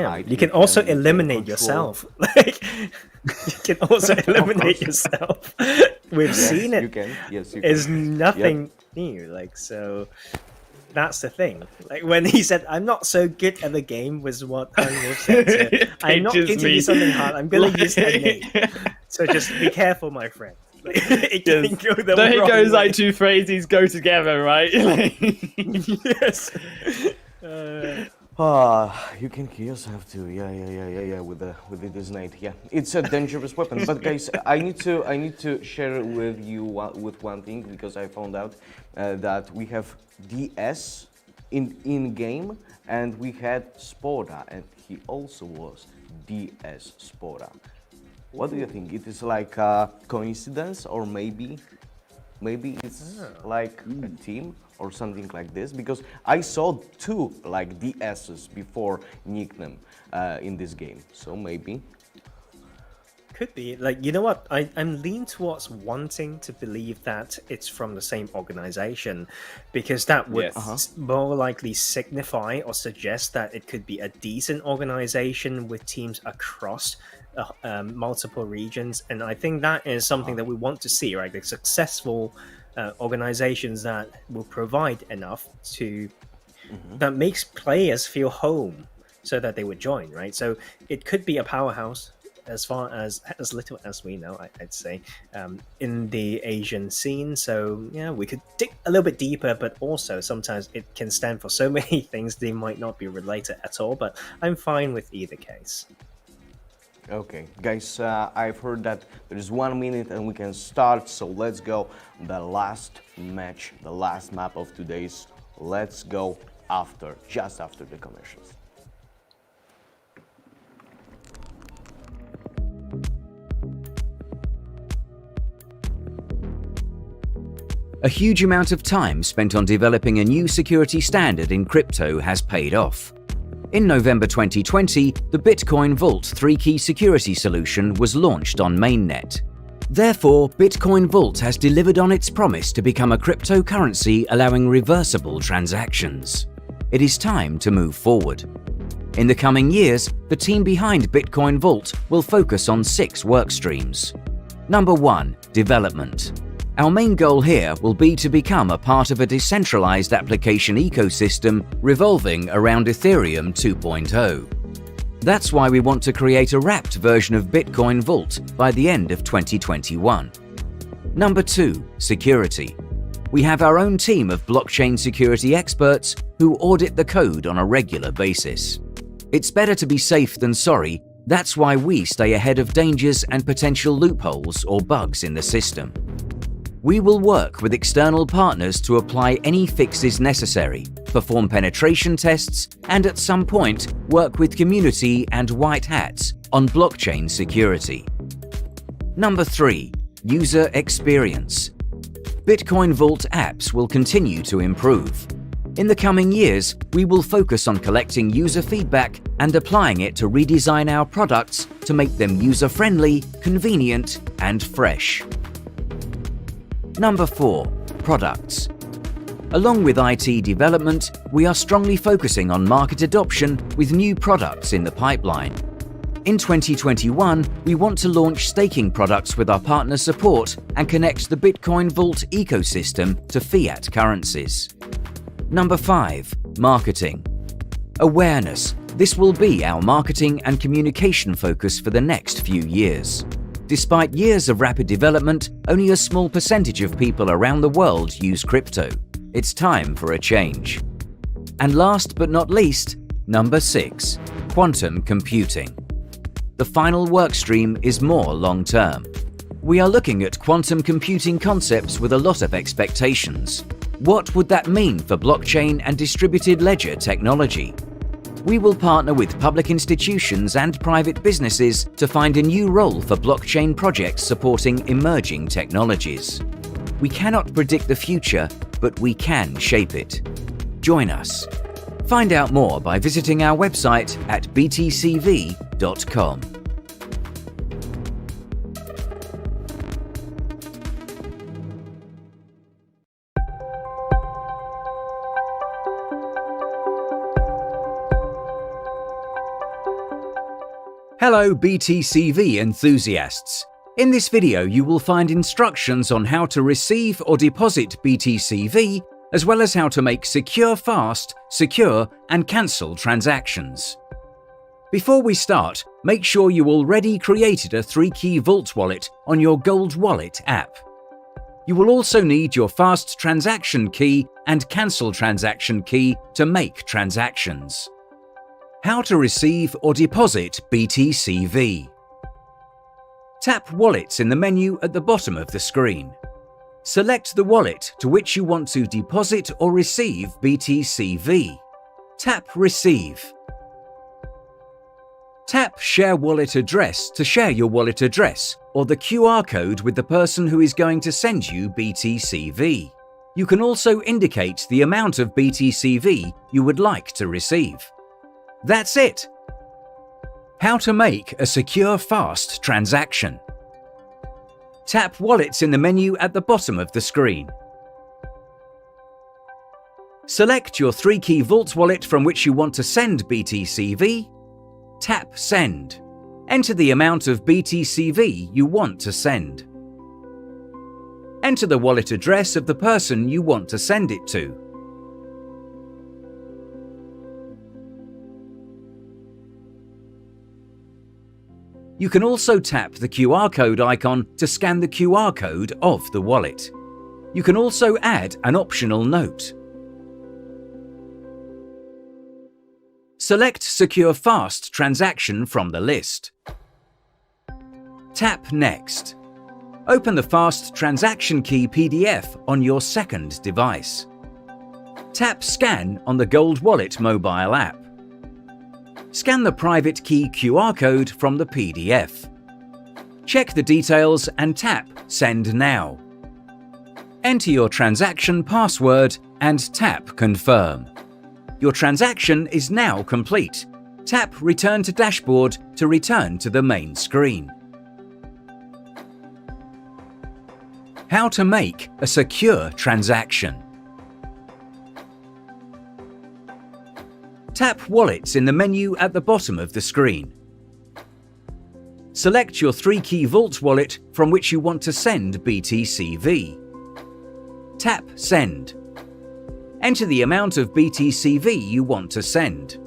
Speaker 1: hide.
Speaker 6: You can also eliminate yourself. Like you can also eliminate yourself. We've seen it.
Speaker 1: You can. Yes, you
Speaker 6: It's
Speaker 1: can.
Speaker 6: nothing new. Like so. That's the thing. Like when he said, "I'm not so good at the game," was what Hungwolf said. I'm not going to use something hard. I'm going to use a nade. So just be careful, my friend. It can go the
Speaker 5: There it
Speaker 6: wrong
Speaker 5: goes,
Speaker 6: way.
Speaker 5: like two phrases go together, right?
Speaker 6: Yes.
Speaker 1: You can kill yourself too. Yeah. With this nade. Yeah, it's a dangerous weapon. But guys, I need to share with you with one thing because I found out that we have DS in game and we had Spora and he also was DS Spora. What do you think? It is like a coincidence or maybe it's like a team or something like this? Because I saw two like DS's before nickname in this game, so maybe.
Speaker 6: Could be. Like, you know what? I'm leaning towards wanting to believe that it's from the same organization because that would more likely signify or suggest that it could be a decent organization with teams across multiple regions. And I think that is something that we want to see, right? The successful organizations that will provide enough to that makes players feel home so that they would join, right? So it could be a powerhouse as far as little as we know, I'd say, in the Asian scene. So yeah, we could dig a little bit deeper, but also sometimes it can stand for so many things they might not be related at all, but I'm fine with either case.
Speaker 1: Okay, guys, I've heard that there is 1 minute and we can start, so let's go. The last match, the last map of today's, let's go just after the commercials.
Speaker 9: A huge amount of time spent on developing a new security standard in crypto has paid off. In November 2020, the Bitcoin Vault 3-key security solution was launched on mainnet. Therefore, Bitcoin Vault has delivered on its promise to become a cryptocurrency allowing reversible transactions. It is time to move forward. In the coming years, the team behind Bitcoin Vault will focus on 6 work streams. Number 1. Development. Our main goal here will be to become a part of a decentralized application ecosystem revolving around Ethereum 2.0. That's why we want to create a wrapped version of Bitcoin Vault by the end of 2021. Number 2. Security. We have our own team of blockchain security experts who audit the code on a regular basis. It's better to be safe than sorry. That's why we stay ahead of dangers and potential loopholes or bugs in the system. We will work with external partners to apply any fixes necessary, perform penetration tests, and at some point work with community and white hats on blockchain security. Number 3. User experience. Bitcoin Vault apps will continue to improve. In the coming years, we will focus on collecting user feedback and applying it to redesign our products to make them user-friendly, convenient, and fresh. Number 4. Products. Along with IT development, we are strongly focusing on market adoption with new products in the pipeline. In 2021, we want to launch staking products with our partner support and connect the Bitcoin Vault ecosystem to fiat currencies. Number 5. Marketing. Awareness. This will be our marketing and communication focus for the next few years. Despite years of rapid development, only a small percentage of people around the world use crypto. It's time for a change. And last but not least, number 6. Quantum computing. The final workstream is more long-term. We are looking at quantum computing concepts with a lot of expectations. What would that mean for blockchain and distributed ledger technology? We will partner with public institutions and private businesses to find a new role for blockchain projects supporting emerging technologies. We cannot predict the future, but we can shape it. Join us. Find out more by visiting our website at btcv.com. Hello BTCV enthusiasts! In this video you will find instructions on how to receive or deposit BTCV, as well as how to make secure, fast, secure and cancel transactions. Before we start, make sure you already created a 3-key Vault wallet on your Gold Wallet app. You will also need your fast transaction key and cancel transaction key to make transactions. How to receive or deposit BTCV. Tap Wallets in the menu at the bottom of the screen. Select the wallet to which you want to deposit or receive BTCV. Tap Receive. Tap Share Wallet Address to share your wallet address or the QR code with the person who is going to send you BTCV. You can also indicate the amount of BTCV you would like to receive. That's it! How to make a secure, fast transaction. Tap Wallets in the menu at the bottom of the screen. Select your 3-key Vault wallet from which you want to send BTCV. Tap Send. Enter the amount of BTCV you want to send. Enter the wallet address of the person you want to send it to. You can also tap the QR code icon to scan the QR code of the wallet. You can also add an optional note. Select Secure Fast Transaction from the list. Tap Next. Open the Fast Transaction Key PDF on your second device. Tap Scan on the Gold Wallet mobile app. Scan the private key QR code from the PDF. Check the details and tap Send Now. Enter your transaction password and tap Confirm. Your transaction is now complete. Tap Return to Dashboard to return to the main screen. How to make a secure transaction. Tap Wallets in the menu at the bottom of the screen. Select your 3-key Vault wallet from which you want to send BTCV. Tap Send. Enter the amount of BTCV you want to send.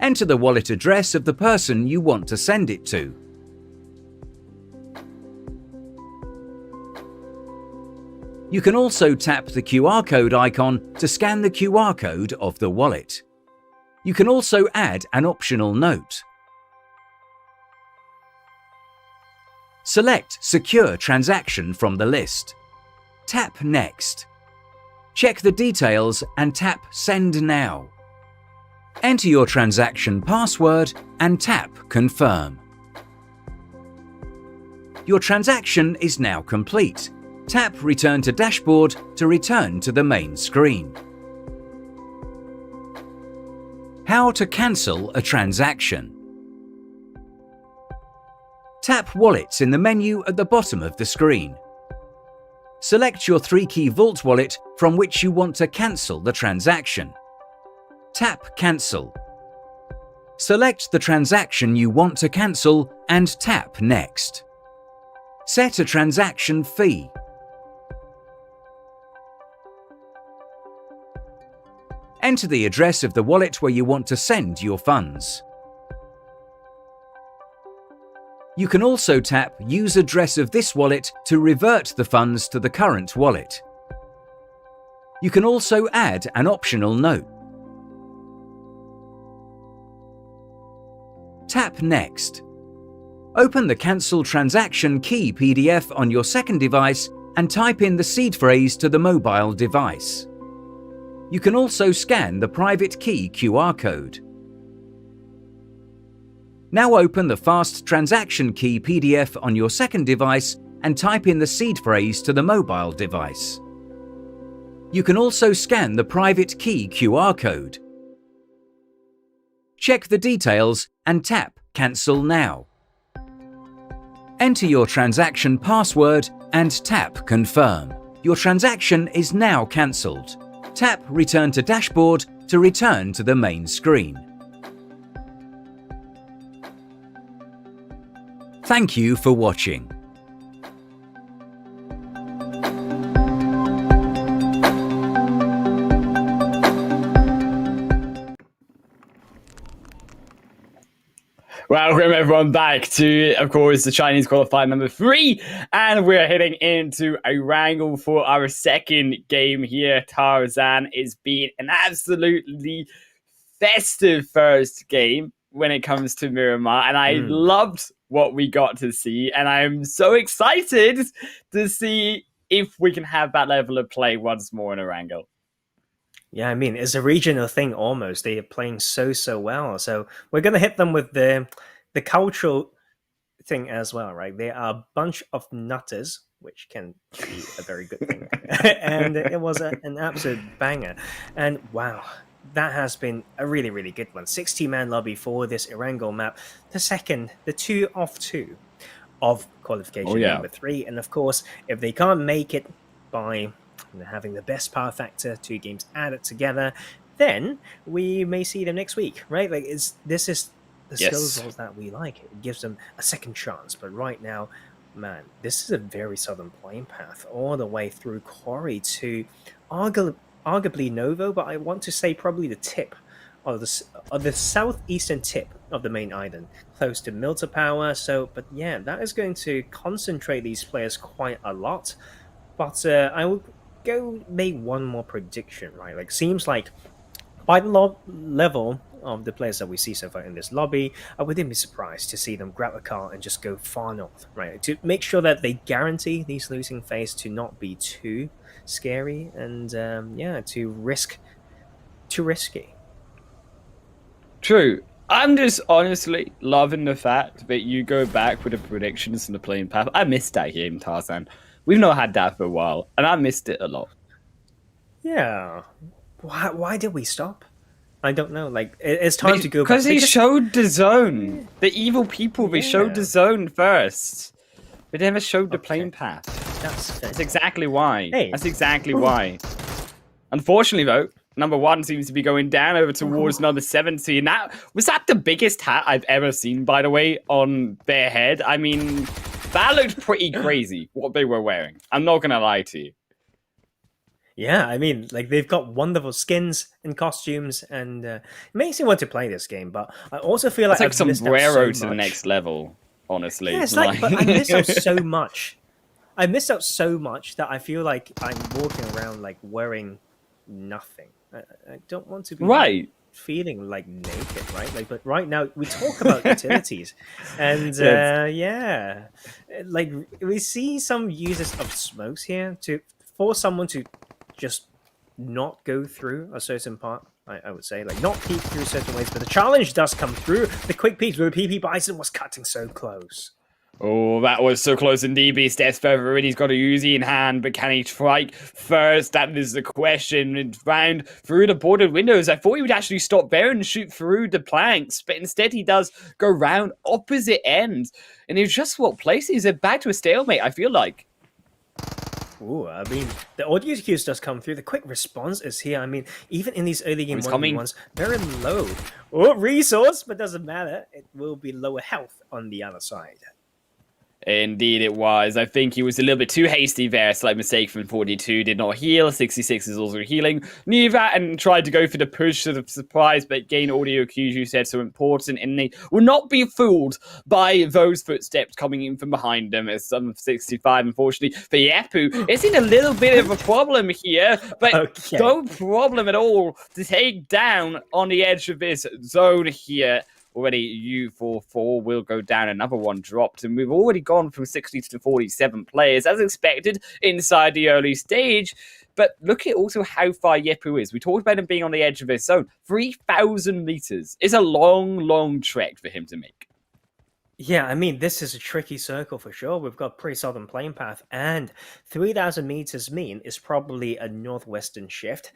Speaker 9: Enter the wallet address of the person you want to send it to. You can also tap the QR code icon to scan the QR code of the wallet. You can also add an optional note. Select Secure Transaction from the list. Tap Next. Check the details and tap Send Now. Enter your transaction password and tap Confirm. Your transaction is now complete. Tap Return to Dashboard to return to the main screen. How to cancel a transaction. Tap Wallets in the menu at the bottom of the screen. Select your 3-key Vault wallet from which you want to cancel the transaction. Tap Cancel. Select the transaction you want to cancel and tap Next. Set a transaction fee. Enter the address of the wallet where you want to send your funds. You can also tap Use address of this wallet to revert the funds to the current wallet. You can also add an optional note. Tap Next. Open the Cancel Transaction Key PDF on your second device and type in the seed phrase to the mobile device. You can also scan the private key QR code. Now open the Fast Transaction Key PDF on your second device and type in the seed phrase to the mobile device. You can also scan the private key QR code. Check the details and tap Cancel Now. Enter your transaction password and tap Confirm. Your transaction is now cancelled. Tap Return to Dashboard to return to the main screen. Thank you for watching.
Speaker 5: Welcome everyone back to, of course, the Chinese qualifier number 3, and we're heading into a wrangle for our second game here. Tarzan. It's been an absolutely festive first game when it comes to Miramar, and I loved what we got to see, and I'm so excited to see if we can have that level of play once more in a wrangle.
Speaker 6: Yeah, I mean, it's a regional thing almost. They are playing so well. So we're going to hit them with the cultural thing as well, right? They are a bunch of nutters, which can be a very good thing. And it was an absolute banger. And wow, that has been a really good one. 60-man lobby for this Erangel map. The 2 of 2 of qualification number 3. And of course, if they can't make it by having the best power factor, 2 games added together, then we may see them next week, right? Like this is the SkillzVault that we like. It gives them a second chance. But right now, man, this is a very southern playing path all the way through Quarry to arguably Novo, but I want to say probably the tip of the southeastern tip of the main island, close to Milter Power. So, but yeah, that is going to concentrate these players quite a lot. But I will go make one more prediction, right? Like, seems like by the level of the players that we see so far in this lobby, I wouldn't be surprised to see them grab a car and just go far north, right? To make sure that they guarantee these losing phase to not be too scary and too risky.
Speaker 5: True. I'm just honestly loving the fact that you go back with the predictions and the playing path. I missed that game, Tarzan. We've not had that for a while, and I missed it a lot.
Speaker 6: Yeah. Why did we stop? I don't know. Like, it's time to go back.
Speaker 5: Because they showed the zone. The evil people, they showed the zone first. They never showed the playing path. That's exactly why.
Speaker 6: Hey.
Speaker 5: That's exactly why. Unfortunately, though, number 1 seems to be going down over towards number 70. And was that the biggest hat I've ever seen, by the way, on their head? I mean, that looked pretty crazy, what they were wearing. I'm not going to lie to you.
Speaker 6: Yeah, I mean, like, they've got wonderful skins and costumes, and it makes me want to play this game, but I also feel like
Speaker 5: it's like sombrero to the next level, honestly.
Speaker 6: Yeah, it's like, but I miss out so much. I missed out so much that I feel like I'm walking around, like, wearing nothing. I don't want to be feeling, like, naked, right? Like, but right now, we talk about utilities, and, like, we see some uses of smokes here to force someone to just not go through a certain part, I would say, like, not peek through certain ways, but the challenge does come through. The quick peek where PP Bison was cutting so close.
Speaker 5: Oh, that was so close indeed. He steps further in. He's got a Uzi in hand, but can he strike first? That is the question. Round through the boarded windows. I thought he would actually stop there and shoot through the planks, but instead he does go round opposite ends. And it's just what places it back to a stalemate, I feel like.
Speaker 6: Ooh, I mean, the audio cues does come through. The quick response is here. I mean, even in these early game 1v1s, very low. Oh, resource, but doesn't matter. It will be lower health on the other side.
Speaker 5: Indeed it was. I think he was a little bit too hasty there. Slight mistake from 42. Did not heal. 66 is also healing. Knew that and tried to go for the push to the surprise, but again, audio cues you said so important, and they will not be fooled by those footsteps coming in from behind them as some 65, unfortunately. For Yepu, it's in a little bit of a problem here, but no problem at all to take down on the edge of this zone here. Already U44 will go down, another one dropped, and we've already gone from 60 to 47 players, as expected, inside the early stage. But look at also how far Yepu is. We talked about him being on the edge of his zone. 3,000 meters is a long, long trek for him to make.
Speaker 6: Yeah, I mean, this is a tricky circle for sure. We've got pretty southern plane path, and 3,000 meters mean is probably a northwestern shift,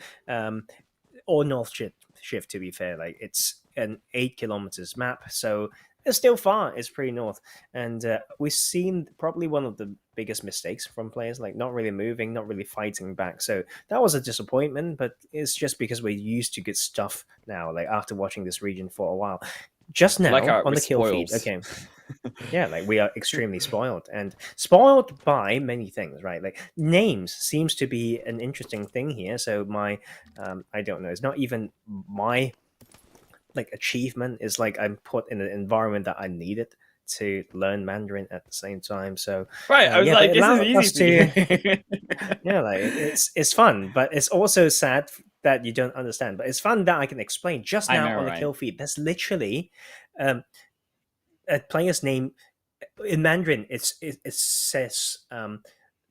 Speaker 6: or north shift, to be fair. Like, it's an 8 kilometers map, so it's still far. It's pretty north, and we've seen probably one of the biggest mistakes from players, like not really moving, not really fighting back. So that was a disappointment, but it's just because we're used to good stuff now, like after watching this region for a while. Just now, like on the kill feed, okay. Yeah, like we are extremely spoiled, and spoiled by many things, right? Like names seems to be an interesting thing here. So my, I don't know, it's not even my like achievement. Is like I'm put in an environment that I needed to learn Mandarin at the same time. So
Speaker 5: right, I was like, this is easy.
Speaker 6: Yeah, like it's fun, but it's also sad that you don't understand. But it's fun that I can explain just now on the kill feed. That's literally a player's name in Mandarin. It says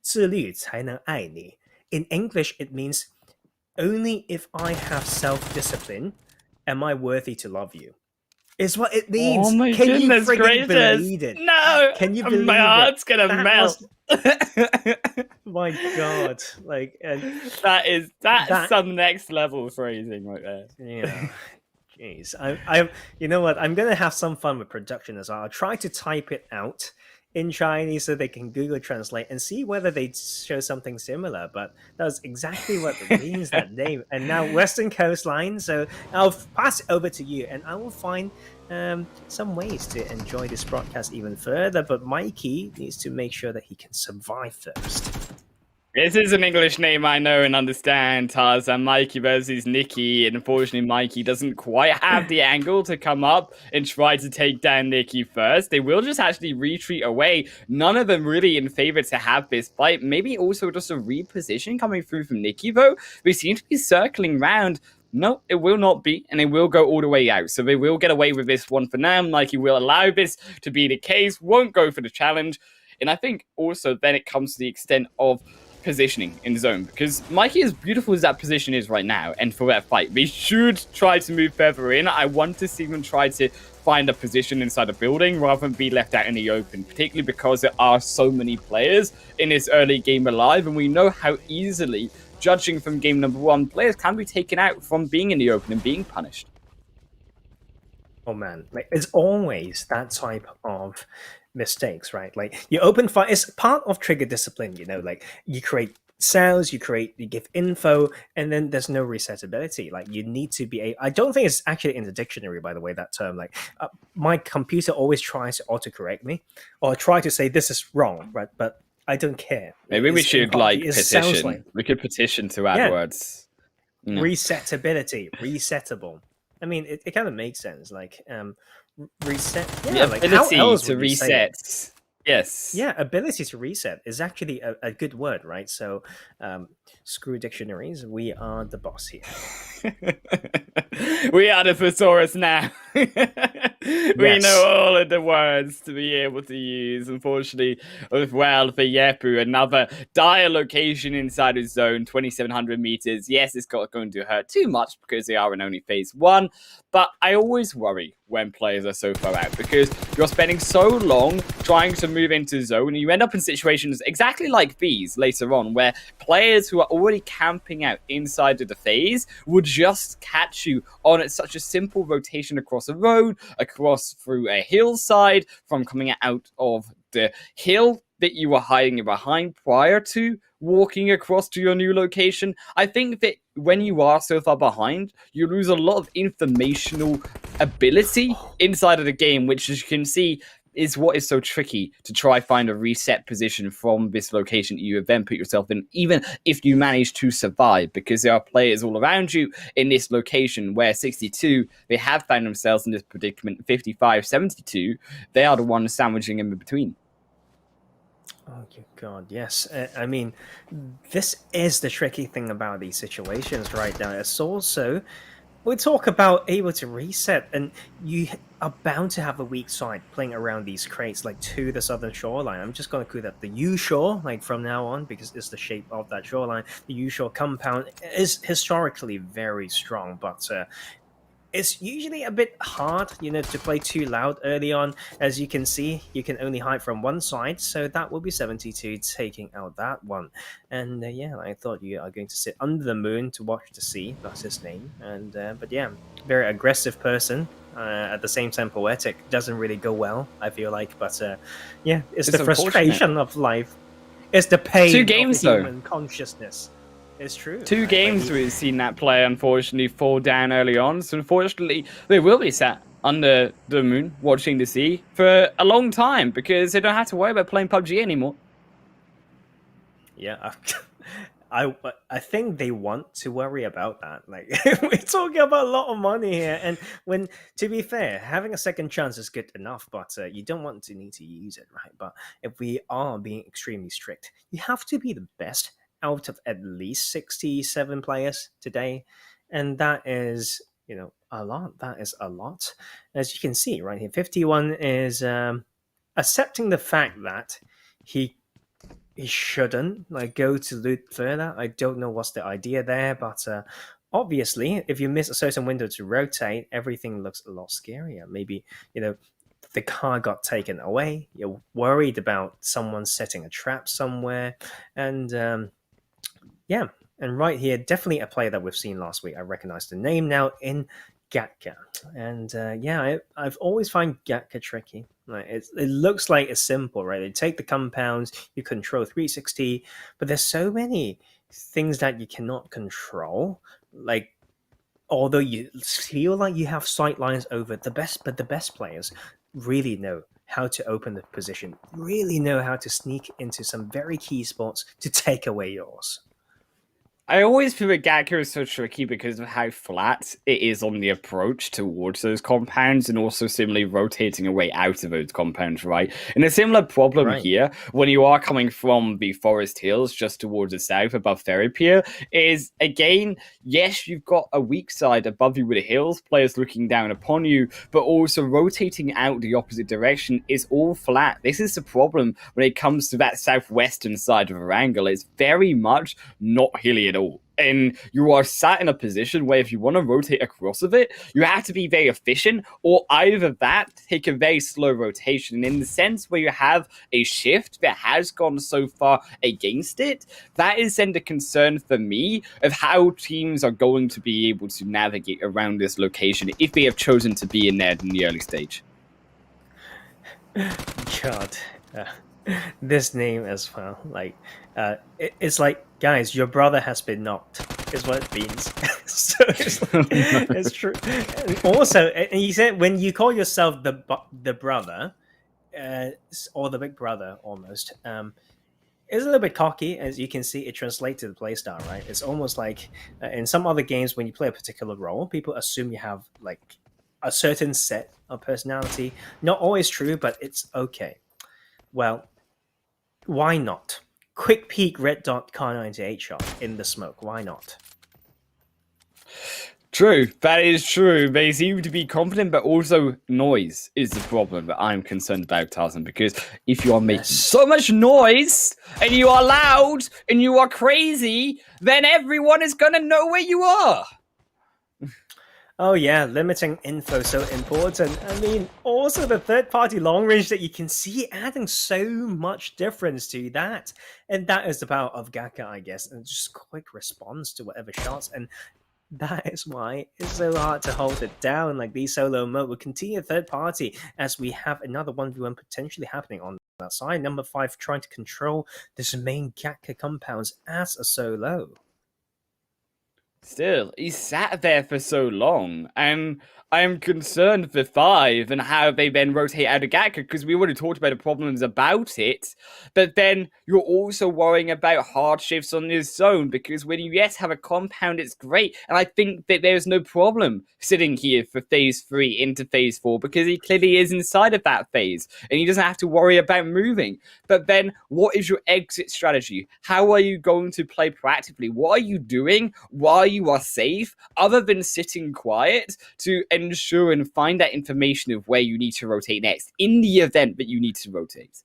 Speaker 6: 自律才能爱你. In English, it means only if I have self-discipline am I worthy to love you. Is what it means.
Speaker 5: Oh my goodness gracious.
Speaker 6: Believe it?
Speaker 5: No!
Speaker 6: Can you believe
Speaker 5: my heart's gonna melt.
Speaker 6: My God. Like
Speaker 5: that's some next level phrasing right there.
Speaker 6: Yeah. Jeez. I you know what? I'm gonna have some fun with production as well. I'll try to type it out in Chinese so they can Google Translate and see whether they show something similar. But that's exactly what it means, that name. And now Western Coastline. So I'll pass it over to you, and I will find some ways to enjoy this broadcast even further. But Mikey needs to make sure that he can survive first.
Speaker 5: This is an English name I know and understand, Tarzan. Mikey versus Nikki. And unfortunately, Mikey doesn't quite have the angle to come up and try to take down Nikki first. They will just actually retreat away. None of them really in favor to have this fight. Maybe also just a reposition coming through from Nikki, though. We seem to be circling round. No, it will not be, and it will go all the way out. So they will get away with this one for now. Mikey will allow this to be the case, won't go for the challenge. And I think also then it comes to the extent of positioning in zone, because Mikey, as beautiful as that position is right now, and for that fight, they should try to move further in. I want to see them try to find a position inside a building rather than be left out in the open, particularly because there are so many players in this early game alive, and we know how easily, judging from game number 1, players can be taken out from being in the open and being punished.
Speaker 6: Oh man, like it's always that type of mistakes, right? Like you open fire, it's part of trigger discipline, you know, like you create sounds, you give info, and then there's no resetability. Like you need to be I don't think it's actually in the dictionary, by the way, that term. Like my computer always tries to autocorrect me or try to say this is wrong, right? But I don't care.
Speaker 5: Maybe we should like petition. Like, we could petition to add words.
Speaker 6: No. Resetability, resettable. I mean, it kind of makes sense. Like reset. Yeah,
Speaker 5: the
Speaker 6: like
Speaker 5: ability
Speaker 6: how else
Speaker 5: to reset. Yes.
Speaker 6: Yeah, ability to reset is actually a good word, right? So screw dictionaries. We are the boss here.
Speaker 5: We are the thesaurus now. We know all of the words to be able to use. Unfortunately, well, for Yepu, another dire location inside his zone, 2,700 meters. Yes, it's not going to hurt too much because they are in only phase 1. But I always worry when players are so far out because you're spending so long trying to move into zone and you end up in situations exactly like these later on where players who are already camping out inside of the phase would just catch you on such a simple rotation across a road, across through a hillside, from coming out of the hill that you were hiding behind prior to walking across to your new location. I think that when you are so far behind, you lose a lot of informational ability inside of the game, which, as you can see, is what is so tricky to try find a reset position from this location you have then put yourself in, even if you manage to survive, because there are players all around you in this location where 62, they have found themselves in this predicament. 55, 72, they are the ones sandwiching in between.
Speaker 6: Oh, God, yes. I mean, this is the tricky thing about these situations right now. It's also, we talk about able to reset, and you are bound to have a weak side playing around these crates, like to the southern shoreline. I'm just going to call that the U-shore, like from now on, because it's the shape of that shoreline. The U-shore compound is historically very strong, but it's usually a bit hard, to play too loud early on. As you can see, you can only hide from one side, so that will be 72 taking out that one. And yeah, I thought you are going to sit under the moon to watch the sea. That's his name. And but yeah, very aggressive person. At the same time, poetic. Doesn't really go well, I feel like. But yeah, it's the frustration of life. It's the pain
Speaker 5: 2 games,
Speaker 6: of the human consciousness. It's true.
Speaker 5: 2 games we've seen that player unfortunately fall down early on. So unfortunately, they will be sat under the moon watching the sea for a long time because they don't have to worry about playing PUBG anymore.
Speaker 6: Yeah, I think they want to worry about that. Like, we're talking about a lot of money here, and when, to be fair, having a second chance is good enough, but you don't want to need to use it, right? But if we are being extremely strict, you have to be the best out of at least 67 players today, and that is a lot. That is a lot. As you can see right here, 51 is accepting the fact that he shouldn't go to loot further. I don't know what's the idea there, but obviously if you miss a certain window to rotate, everything looks a lot scarier. Maybe the car got taken away, you're worried about someone setting a trap somewhere, and yeah, and right here, definitely a player that we've seen last week. I recognize the name now in Gatka. And yeah, I've always found Gatka tricky. Like, it looks like it's simple, right? They take the compounds, you control 360, but there's so many things that you cannot control. Like, although you feel like you have sight lines over the best, but the best players really know how to open the position, really know how to sneak into some very key spots to take away yours.
Speaker 5: I always feel that Gatka is so tricky because of how flat it is on the approach towards those compounds, and also similarly rotating away out of those compounds, right? And a similar problem here, when you are coming from the Forest Hills just towards the south above Ferry Pier, is, again, yes, you've got a weak side above you with the hills, players looking down upon you, but also rotating out the opposite direction is all flat. This is the problem when it comes to that southwestern side of Erangel. It's very much not hilly at all. And you are sat in a position where if you want to rotate across of it, you have to be very efficient, or either that, take a very slow rotation. And in the sense where you have a shift that has gone so far against it, that is then the concern for me of how teams are going to be able to navigate around this location if they have chosen to be in there in the early stage.
Speaker 6: God, this name as well, like, it's like, guys, your brother has been knocked, is what it means. So it's true. And also, and he said, when you call yourself the brother, or the big brother almost, it's a little bit cocky. As you can see, it translates to the playstyle, right? It's almost like in some other games, when you play a particular role, people assume you have like a certain set of personality. Not always true, but it's okay. Well, why not? Quick peek red dot car 98 shot in the smoke. Why not?
Speaker 5: True, that is true. They seem to be confident, but also noise is the problem that I'm concerned about, Tarzan, because if you are making so much noise, and you are loud, and you are crazy, then everyone is going to know where you are.
Speaker 6: Oh yeah, limiting info so important. I mean, also the third-party long range that you can see adding so much difference to that. And that is the power of Gatka, I guess, and just quick response to whatever shots. And that is why it's so hard to hold it down. Like, these solo mode will continue third-party as we have another 1v1 potentially happening on that side. Number 5 trying to control this main Gatka compounds as a solo.
Speaker 5: Still, he sat there for so long, and I'm concerned for 5 and how they then rotate out of Gatka, because we already talked about the problems about it, but then you're also worrying about hard shifts on this zone, because when you have a compound, it's great, and I think that there's no problem sitting here for phase 3 into phase 4, because he clearly is inside of that phase, and he doesn't have to worry about moving. But then, what is your exit strategy? How are you going to play proactively? What are you doing while you are safe, other than sitting quiet, to ensure and find that information of where you need to rotate next in the event that you need to rotate?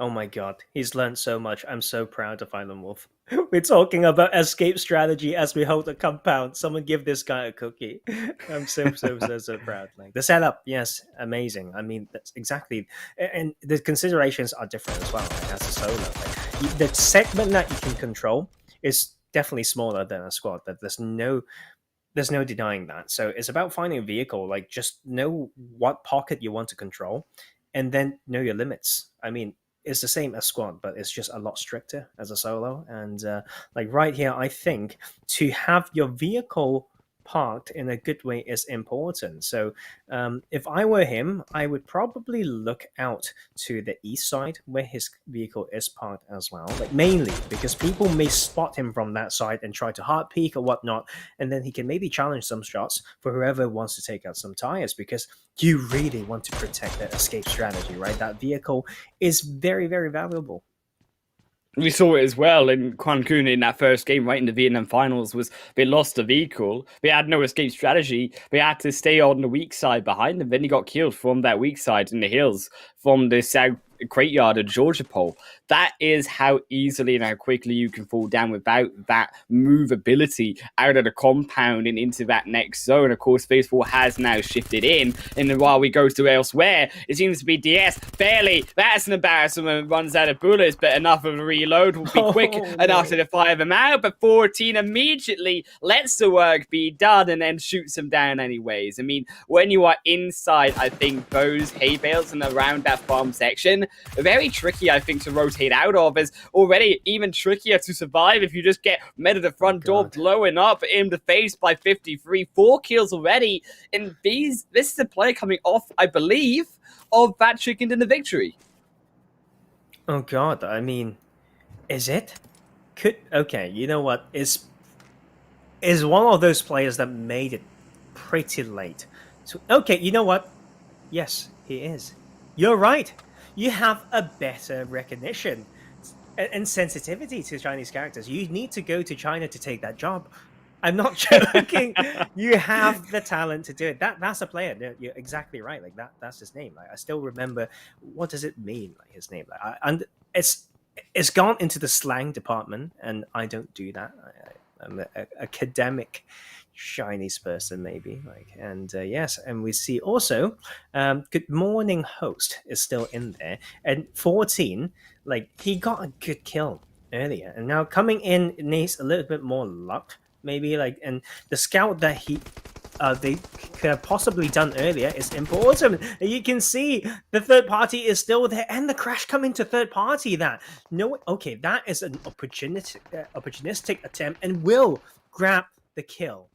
Speaker 6: Oh my god, he's learned so much. I'm so proud of Island Wolf. We're talking about escape strategy as we hold a compound. Someone give this guy a cookie. I'm so proud. Like the setup, yes, amazing. I mean, that's exactly, and the considerations are different as well. Like, as a solo, like, the segment that you can control is definitely smaller than a squad. That there's no denying that. So it's about finding a vehicle. Like, just know what pocket you want to control, and then know your limits. I mean, it's the same as squad, but it's just a lot stricter as a solo. And like right here, I think to have your vehicle parked in a good way is important. So if I were him, I would probably look out to the east side where his vehicle is parked as well, like mainly because people may spot him from that side and try to hard peek or whatnot, and then he can maybe challenge some shots for whoever wants to take out some tires, because you really want to protect that escape strategy, right? That vehicle is very, very valuable.
Speaker 5: We saw it as well in Quan Kun in that first game, right in the Vietnam finals, was they lost the vehicle. They had no escape strategy. They had to stay on the weak side behind them. Then he got killed from that weak side in the hills from the South Crate Yard of Georgia Pole. That is how easily and how quickly you can fall down without that movability out of the compound and into that next zone. Of course, Phase 4 has now shifted in, and then while we go to elsewhere, it seems to be DS barely. That's an embarrassment. Runs out of bullets, but enough of a reload will be quick enough to fire them out. But 14 immediately lets the work be done and then shoots them down anyways. I mean, when you are inside, I think those hay bales and around that farm section, very tricky, I think, to rotate out of. Is already even trickier to survive if you just get met at the front door, blowing up in the face by 53. 4 kills already. And this is a player coming off, I believe, of that chicken in the victory.
Speaker 6: Oh god, I mean, is it? Okay, you know what? Is one of those players that made it pretty late. So okay, you know what? Yes, he is. You're right. You have a better recognition and sensitivity to Chinese characters. You need to go to China to take that job. I'm not joking. You have the talent to do it. That's a player. You're exactly right. Like that's his name. Like I still remember. What does it mean? Like his name. Like and it's gone into the slang department, and I don't do that. I'm an academic Chinese person, maybe. Like, and yes, and we see also Good Morning Host is still in there, and 14, like he got a good kill earlier, and now coming in needs a little bit more luck, maybe. Like, and the scout that they could have possibly done earlier is important. You can see the third party is still there, and the crash coming to third party. That is an opportunistic attempt, and will grab the kill.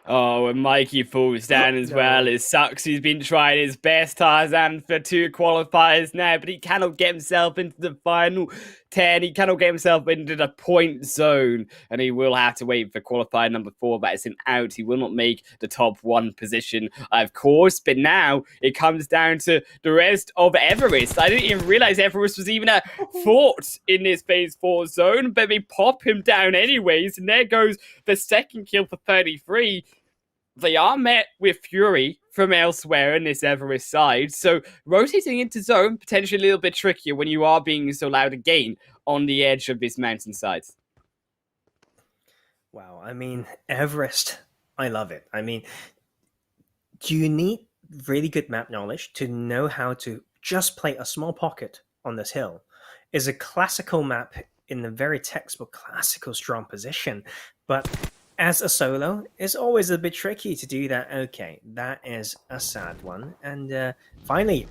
Speaker 5: Oh, and Mikey falls down as well. It sucks. He's been trying his best, Tarzan, for 2 qualifiers now, but he cannot get himself into the final 10. He cannot get himself into the point zone, and he will have to wait for qualifier number 4. That is an out. He will not make the top 1 position, of course, but now it comes down to the rest of Everest. I didn't even realize Everest was even a thought in this phase 4 zone, but they pop him down anyways, and there goes the second kill for 33. They are met with fury from elsewhere in this Everest side, so rotating into zone potentially a little bit trickier when you are being so loud again on the edge of this mountainside.
Speaker 6: Wow, I mean, Everest, I love it. I mean, do you need really good map knowledge to know how to just play a small pocket on this hill? Is a classical map in a very textbook classical strong position, but as a solo, it's always a bit tricky to do that. Okay, that is a sad one. And finally,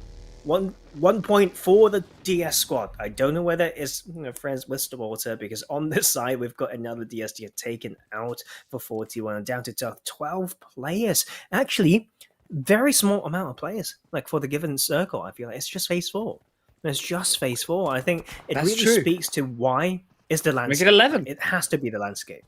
Speaker 6: one point for the DS squad. I don't know whether it's friends with the water, because on this side we've got another DS to get taken out for 41, down to 12 players. Actually, very small amount of players. Like for the given circle, I feel like it's just phase 4. It's just phase 4. I think it
Speaker 5: That's
Speaker 6: really
Speaker 5: true.
Speaker 6: speaks to why is the landscape.
Speaker 5: Make it 11.
Speaker 6: It has to be the landscape.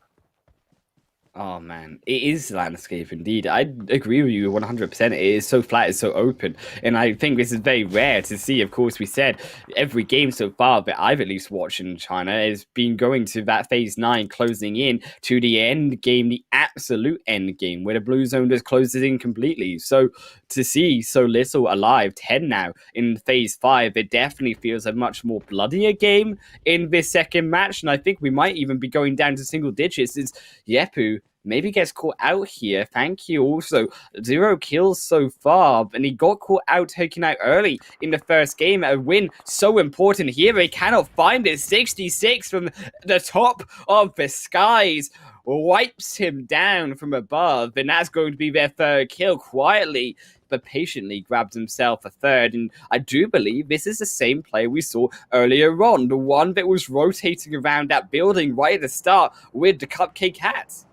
Speaker 5: Oh man, it is landscape indeed. I agree with you 100%. It is so flat, it's so open, and I think this is very rare to see. Of course, we said every game so far that I've at least watched in China has been going to that phase 9, closing in to the end game, the absolute end game, where the blue zone just closes in completely. So to see so little alive, 10 now in phase 5, it definitely feels a much more bloodier game in this second match, and I think we might even be going down to single digits. Is Yepu maybe gets caught out here. Thank you. Also, 0 kills so far, and he got caught out, taken out early in the first game. A win so important here. They cannot find it. 66 from the top of the skies wipes him down from above, and that's going to be their third kill. Quietly but patiently grabs himself a third, and I do believe this is the same player we saw earlier on, the one that was rotating around that building right at the start with the cupcake hats.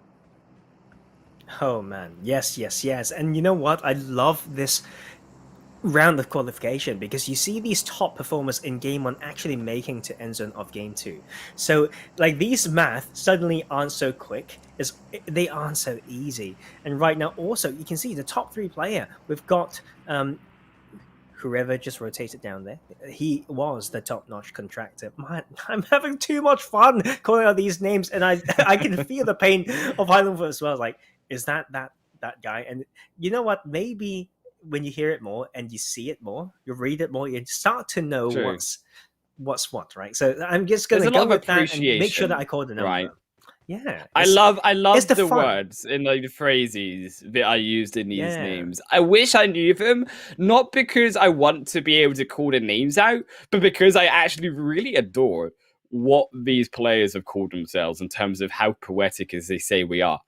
Speaker 6: Oh man, yes. And you know what? I love this round of qualification, because you see these top performers in game 1 actually making to end zone of game 2. So like these math suddenly aren't so quick, they aren't so easy. And right now also you can see the top 3 player. We've got whoever just rotated down there. He was the top-notch contractor. Man, I'm having too much fun calling out these names, and I can feel the pain of Highland as well. Like, is that guy? And you know what? Maybe when you hear it more and you see it more, you read it more, you start to know what's what, right? So I'm just going to go with that and make sure that I call the number.
Speaker 5: Right.
Speaker 6: Yeah,
Speaker 5: I love the
Speaker 6: fun.
Speaker 5: words and like the phrases that are used in these names. I wish I knew them, not because I want to be able to call the names out, but because I actually really adore what these players have called themselves in terms of how poetic as they say we are.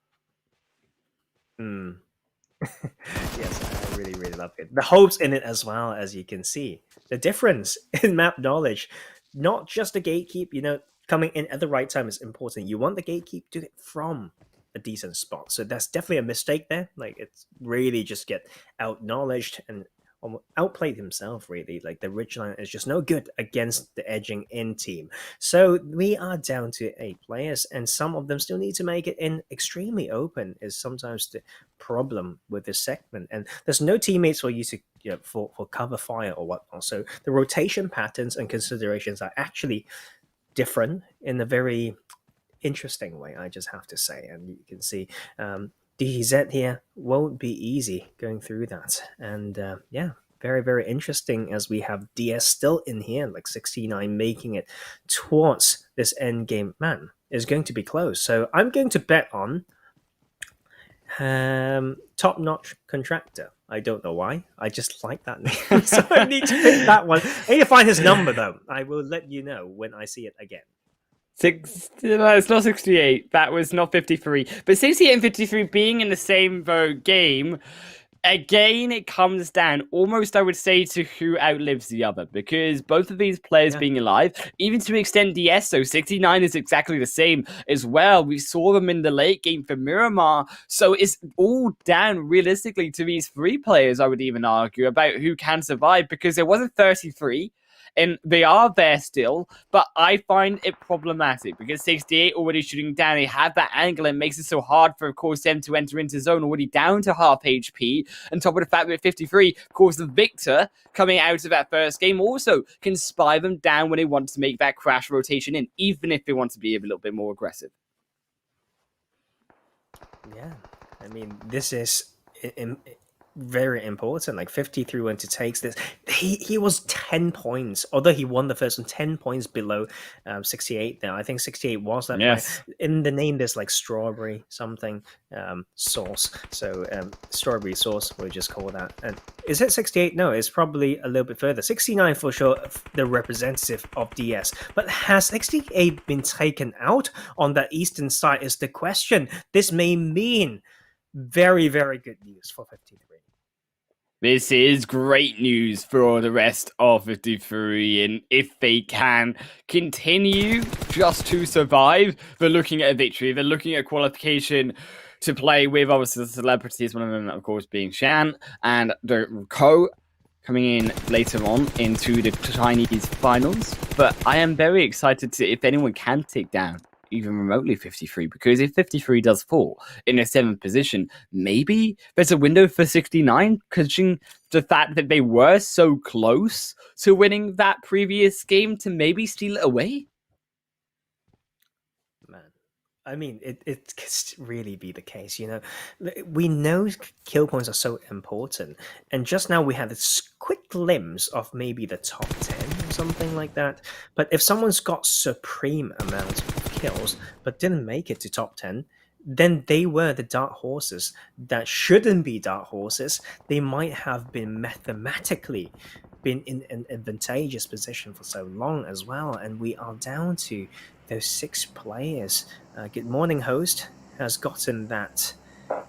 Speaker 6: Yes, I really love it. The hopes in it as well, as you can see. The difference in map knowledge, not just the gatekeep, coming in at the right time is important. You want the gatekeep to get from a decent spot. So that's definitely a mistake there. Like, it's really just get out-knowledged and outplayed himself, really. Like, the Ridgeline is just no good against the edging in team. So we are down to 8 players, and some of them still need to make it in extremely open is sometimes the problem with this segment. And there's no teammates for you to for cover fire or whatnot. So the rotation patterns and considerations are actually different in a very interesting way, I just have to say. And you can see DZ here won't be easy going through that. And very interesting, as we have DS still in here, like 69, making it towards this end game. Man, is going to be close. So I'm going to bet on top-notch contractor. I don't know why. I just like that name. So I need to pick that one. I need to find his number, though. I will let you know when I see it again.
Speaker 5: It's not 68. That was not 53. But 68 and 53 being in the same game, again, it comes down almost, I would say, to who outlives the other. Because both of these players being alive, even to extend DS, so 69 is exactly the same as well. We saw them in the late game for Miramar. So it's all down, realistically, to these 3 players, I would even argue, about who can survive. Because there wasn't 33. And they are there still, but I find it problematic because 68 already shooting down. They have that angle and makes it so hard for, of course, them to enter into zone already down to half HP. On top of the fact that 53, of course, the victor coming out of that first game also can spy them down when they want to make that crash rotation in, even if they want to be a little bit more aggressive.
Speaker 6: Yeah, I mean, this is very important. Like 53 when to takes this, he was 10 points, although he won the first one, 10 points below 68 there. I think 68 was that.
Speaker 5: Yes.
Speaker 6: In the name there's like strawberry something sauce, so strawberry sauce we'll just call that. And is it 68? No, it's probably a little bit further. 69 for sure, the representative of DS. But has 68 been taken out on the eastern side is the question. This may mean very good news for 53.
Speaker 5: This is great news for the rest of 53, and if they can continue just to survive, they're looking at a victory. They're looking at qualification to play with obviously the celebrities, one of them, of course, being Shan, and the Co coming in later on into the Chinese finals. But I am very excited to if anyone can take down even remotely 53, because if 53 does fall in a 7th position, maybe there's a window for 69, considering the fact that they were so close to winning that previous game to maybe steal it away.
Speaker 6: Man, I mean, it could really be the case, you know. We know kill points are so important, and just now we had this quick glimpse of maybe the top 10 or something like that. But if someone's got supreme amount of kills but didn't make it to top 10, then they were the dark horses that shouldn't be dark horses. They might have been mathematically been in an advantageous position for so long as well, and we are down to those 6 players. Good morning, host has gotten that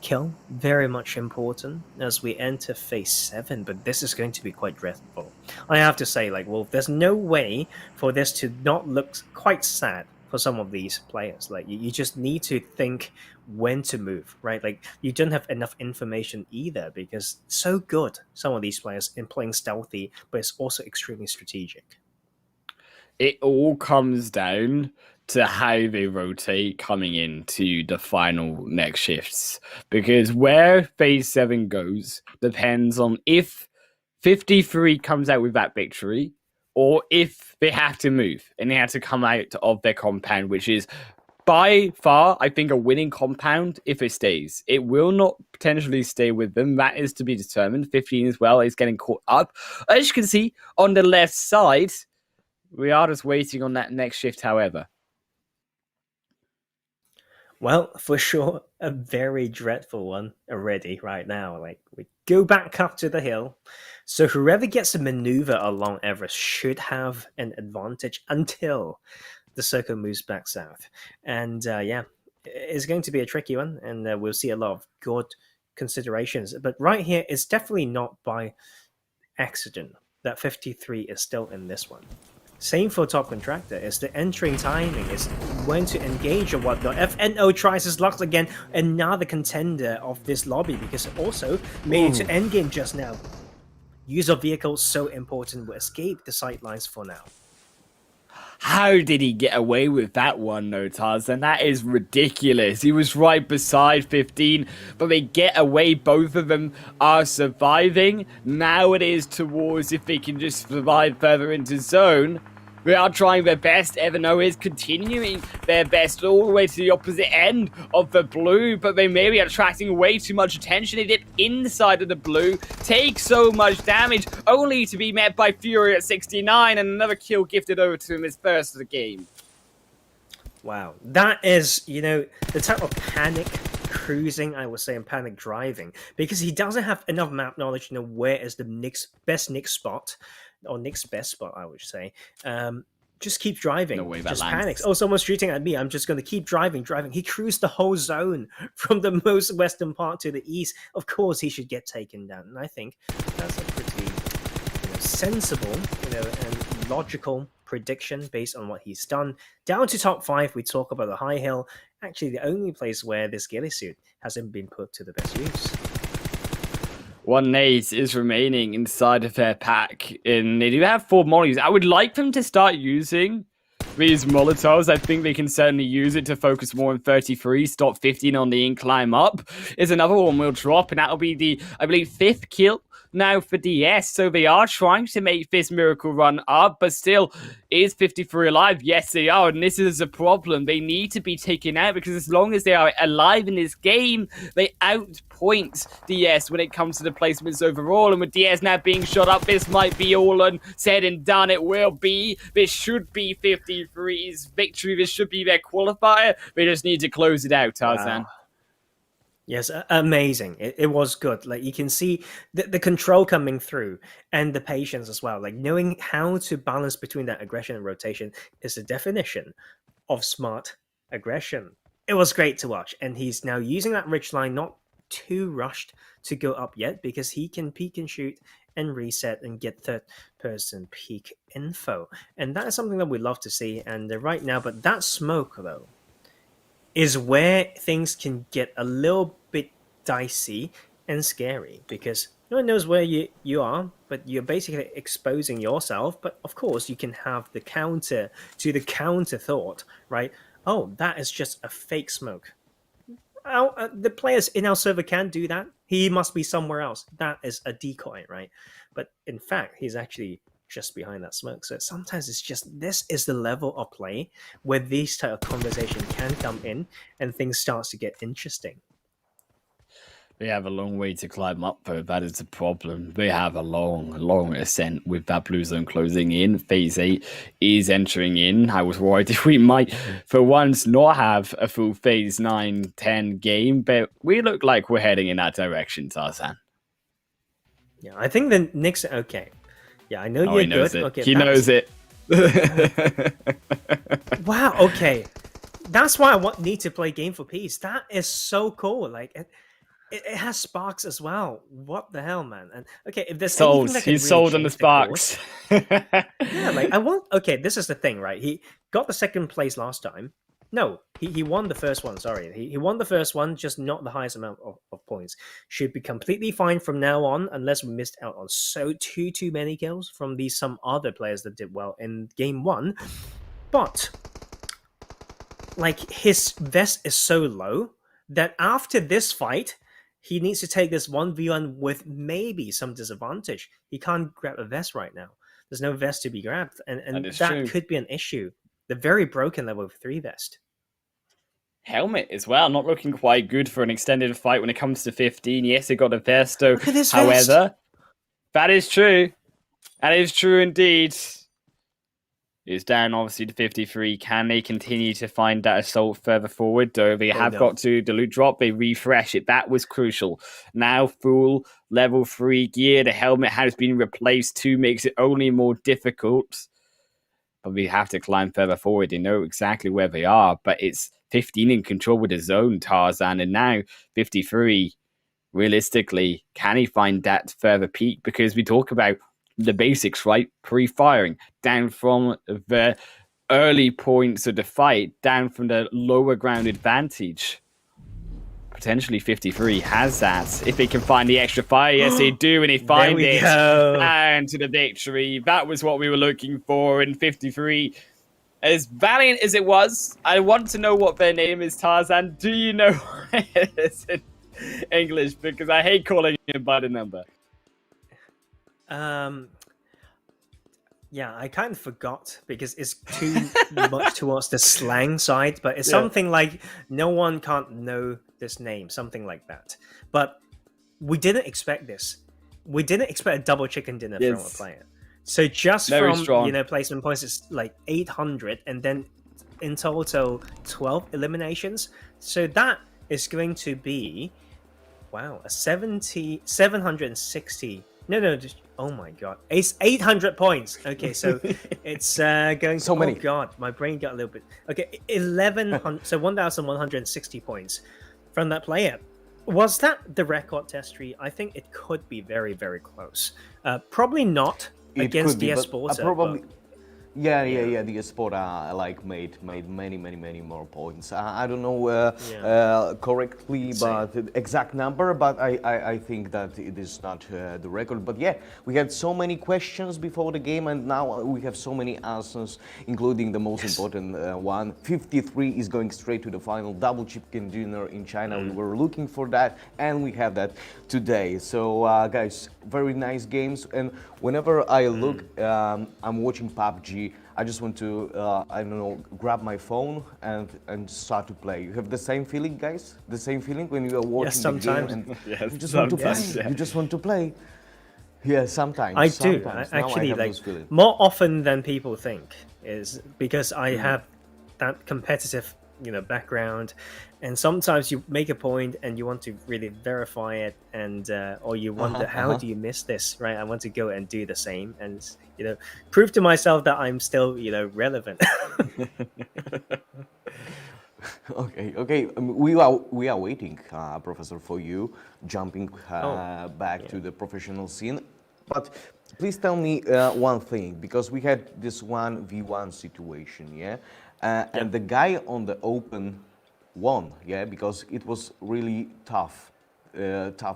Speaker 6: kill, very much important as we enter phase 7, but this is going to be quite dreadful. I have to say, like, Wolf, there's no way for this to not look quite sad for some of these players. Like, you just need to think when to move, right? Like, you don't have enough information either, because so good, some of these players, in playing stealthy, but it's also extremely strategic.
Speaker 5: It all comes down to how they rotate coming into the final next shifts, because where phase 7 goes depends on if 53 comes out with that victory, or if they have to move and they have to come out of their compound, which is by far, I think, a winning compound if it stays. It will not potentially stay with them. That is to be determined. 15 as well is getting caught up. As you can see on the left side, we are just waiting on that next shift, however.
Speaker 6: Well, for sure, a very dreadful one already right now. Like, we go back up to the hill. So whoever gets a maneuver along Everest should have an advantage until the circle moves back south. And yeah, it's going to be a tricky one, and we'll see a lot of good considerations. But right here, it's definitely not by accident that 53 is still in this one. Same for Top Contractor, is the entering timing, is when to engage or whatnot. FNO tries his luck again, another contender of this lobby, because it also made it to endgame just now. Use of vehicles so important, will escape the sightlines for now.
Speaker 5: How did he get away with that one, though, Tarzan? That is ridiculous. He was right beside 15, but they get away. Both of them are surviving. Now it is towards if they can just survive further into zone. They are trying their best. Everno is continuing their best all the way to the opposite end of the blue, but they may be attracting way too much attention. They dip inside of the blue, take so much damage, only to be met by Fury at 69, and another kill gifted over to him, his first of the game.
Speaker 6: Wow, that is, you know, the type of panic cruising, I would say, and panic driving, because he doesn't have enough map knowledge to know where is the best Nick spot, or Nick's best spot, I would say. Just keep driving.
Speaker 5: No way that
Speaker 6: just
Speaker 5: lands.
Speaker 6: panics. Oh, someone's shooting at me. I'm just going to keep driving. He cruised the whole zone from the most western part to the east. Of course, he should get taken down. And I think that's a pretty sensible, and logical prediction based on what he's done. Down to top 5, we talk about the high hill. Actually, the only place where this ghillie suit hasn't been put to the best use.
Speaker 5: 1 nade is remaining inside of their pack, and they do have 4 mollies. I would like them to start using these Molotovs. I think they can certainly use it to focus more on 33, stop 15 on the incline up. Is another one will drop, and that'll be the, I believe, 5th kill now for DS. So they are trying to make this miracle run up, but still, is 53 alive? Yes, they are, and this is a problem. They need to be taken out, because as long as they are alive in this game, they outpoint DS when it comes to the placements overall. And with DS now being shot up, this might be all said and done. It will be. This should be 53's victory. This should be their qualifier. They just need to close it out, Tarzan.
Speaker 6: Wow. Yes, amazing. It was good. Like, you can see the control coming through and the patience as well. Like, knowing how to balance between that aggression and rotation is the definition of smart aggression. It was great to watch. And he's now using that ridge line not too rushed to go up yet because he can peek and shoot and reset and get third-person peek info. And that is something that we love to see. And right now, but that smoke, though, is where things can get a little bit dicey and scary because no one knows where you are, but you're basically exposing yourself. But of course, you can have the counter to the counter thought, right? Oh, that is just a fake smoke. The players in our server can do that. He must be somewhere else. That is a decoy, right? But in fact, he's actually just behind that smoke. So sometimes it's just, this is the level of play where these type of conversation can come in and things starts to get interesting.
Speaker 5: We have a long way to climb up, though. That is the problem. We have a long ascent with that blue zone closing in. Phase 8 is entering in. I was worried if we might, for once, not have a full Phase 9-10 game, but we look like we're heading in that direction, Tarzan.
Speaker 6: Yeah, I think the Knicks are okay. Yeah, I know you're
Speaker 5: he knows
Speaker 6: good.
Speaker 5: it.
Speaker 6: Okay,
Speaker 5: he knows it.
Speaker 6: Wow, okay. That's why I need to play Game for Peace. That is so cool. Like, it has sparks as well. What the hell, man? And okay, if there's
Speaker 5: sold,
Speaker 6: anything that can
Speaker 5: he's
Speaker 6: really
Speaker 5: sold on the
Speaker 6: change
Speaker 5: sparks.
Speaker 6: Yeah, like I want. Okay, this is the thing, right? He got the second place last time. No, he won the first one. Sorry, he won the first one, just not the highest amount of points. Should be completely fine from now on, unless we missed out on too many kills from some other players that did well in game one. But like his vest is so low that after this fight, he needs to take this 1v1 with maybe some disadvantage. He can't grab a vest right now. There's no vest to be grabbed, and that could be an issue. The very broken level 3 vest.
Speaker 5: Helmet as well, not looking quite good for an extended fight when it comes to 15. Yes, it got a vest, though.
Speaker 6: Look at this
Speaker 5: however,
Speaker 6: vest.
Speaker 5: that is true. That is true indeed. It's down obviously to 53. Can they continue to find that assault further forward? Though they have got to the loot drop, they refresh it. That was crucial. Now full level 3 gear. The helmet has been replaced too, makes it only more difficult. But we have to climb further forward. They know exactly where they are, but it's 15 in control with his own Tarzan, and now 53. Realistically, can he find that further peak? Because we talk about the basics, right? Pre-firing, down from the early points of the fight, down from the lower ground advantage. Potentially 53 has that. If they can find the extra fire, yes, they do, and they find it. And to the victory. That was what we were looking for in 53. As valiant as it was, I want to know what their name is, Tarzan. Do you know what it is in English? Because I hate calling him by the number.
Speaker 6: Yeah, I kind of forgot because it's too much towards the slang side, but it's something like no one can't know this name, something like that. But we didn't expect this. We didn't expect a double chicken dinner from a player. So just
Speaker 5: Very
Speaker 6: from
Speaker 5: strong.
Speaker 6: Placement points, it's like 800, and then in total 12 eliminations. So that is going to be a 760. No, just oh my god, it's 800 points. Okay, so it's going
Speaker 1: so many.
Speaker 6: Oh god, my brain got a little bit. Okay, 1100. So 1,160 points from that player. Was that the record test tree? I think it could be very, very close. Probably not against the Sports.
Speaker 1: Probably. Yeah. The Sport made many more points. I don't know correctly, but the exact number. But I think that it is not the record. But yeah, we had so many questions before the game, and now we have so many answers, including the most important one. 53 is going straight to the final. Double chicken dinner in China. We were looking for that, and we have that today. So guys, very nice games. And whenever I look, I'm watching PUBG. I just want to, grab my phone and start to play. You have the same feeling, guys? The same feeling when you are watching the game and you just want to play? Yeah. You just want to play? Yeah, sometimes.
Speaker 6: I do. Actually, more often than people think, is because I have that competitive background, and sometimes you make a point and you want to really verify it, and or you wonder how do you miss this, right? I want to go and do the same and prove to myself that I'm still relevant.
Speaker 1: Okay. We are waiting, Professor, for you jumping back to the professional scene. But please tell me one thing, because we had this 1v1 situation, yeah? And the guy on the open won, yeah, because it was really tough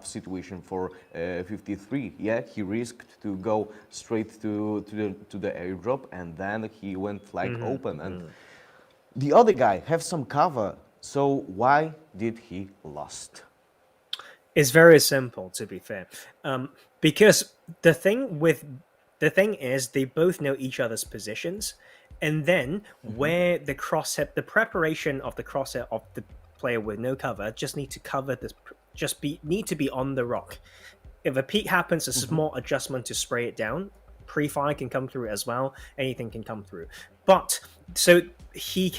Speaker 1: situation for 53. Yeah, he risked to go straight to the airdrop, and then he went like open. And the other guy have some cover. So why did he lost?
Speaker 6: It's very simple, to be fair, because the thing is they both know each other's positions, and then where the crosshair, the preparation of the crosshair of the player with no cover just need to cover this, need to be on the rock. If a peek happens, a small adjustment to spray it down. Pre-fire can come through as well. Anything can come through, but so he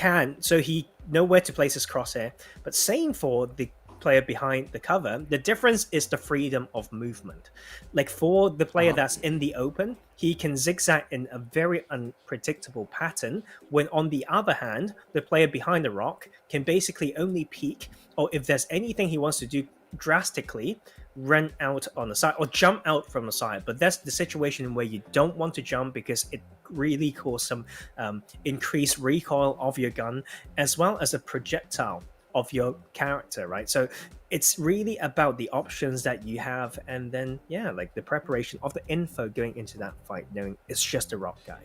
Speaker 6: know where to place his crosshair. But same for the player behind the cover, the difference is the freedom of movement. Like for the player that's in the open, he can zigzag in a very unpredictable pattern, when on the other hand, the player behind the rock can basically only peek, or if there's anything he wants to do drastically, run out on the side or jump out from the side. But that's the situation where you don't want to jump, because it really causes some increased recoil of your gun, as well as a projectile of your character, right? So it's really about the options that you have, and then like the preparation of the info going into that fight, knowing it's just a rock guy.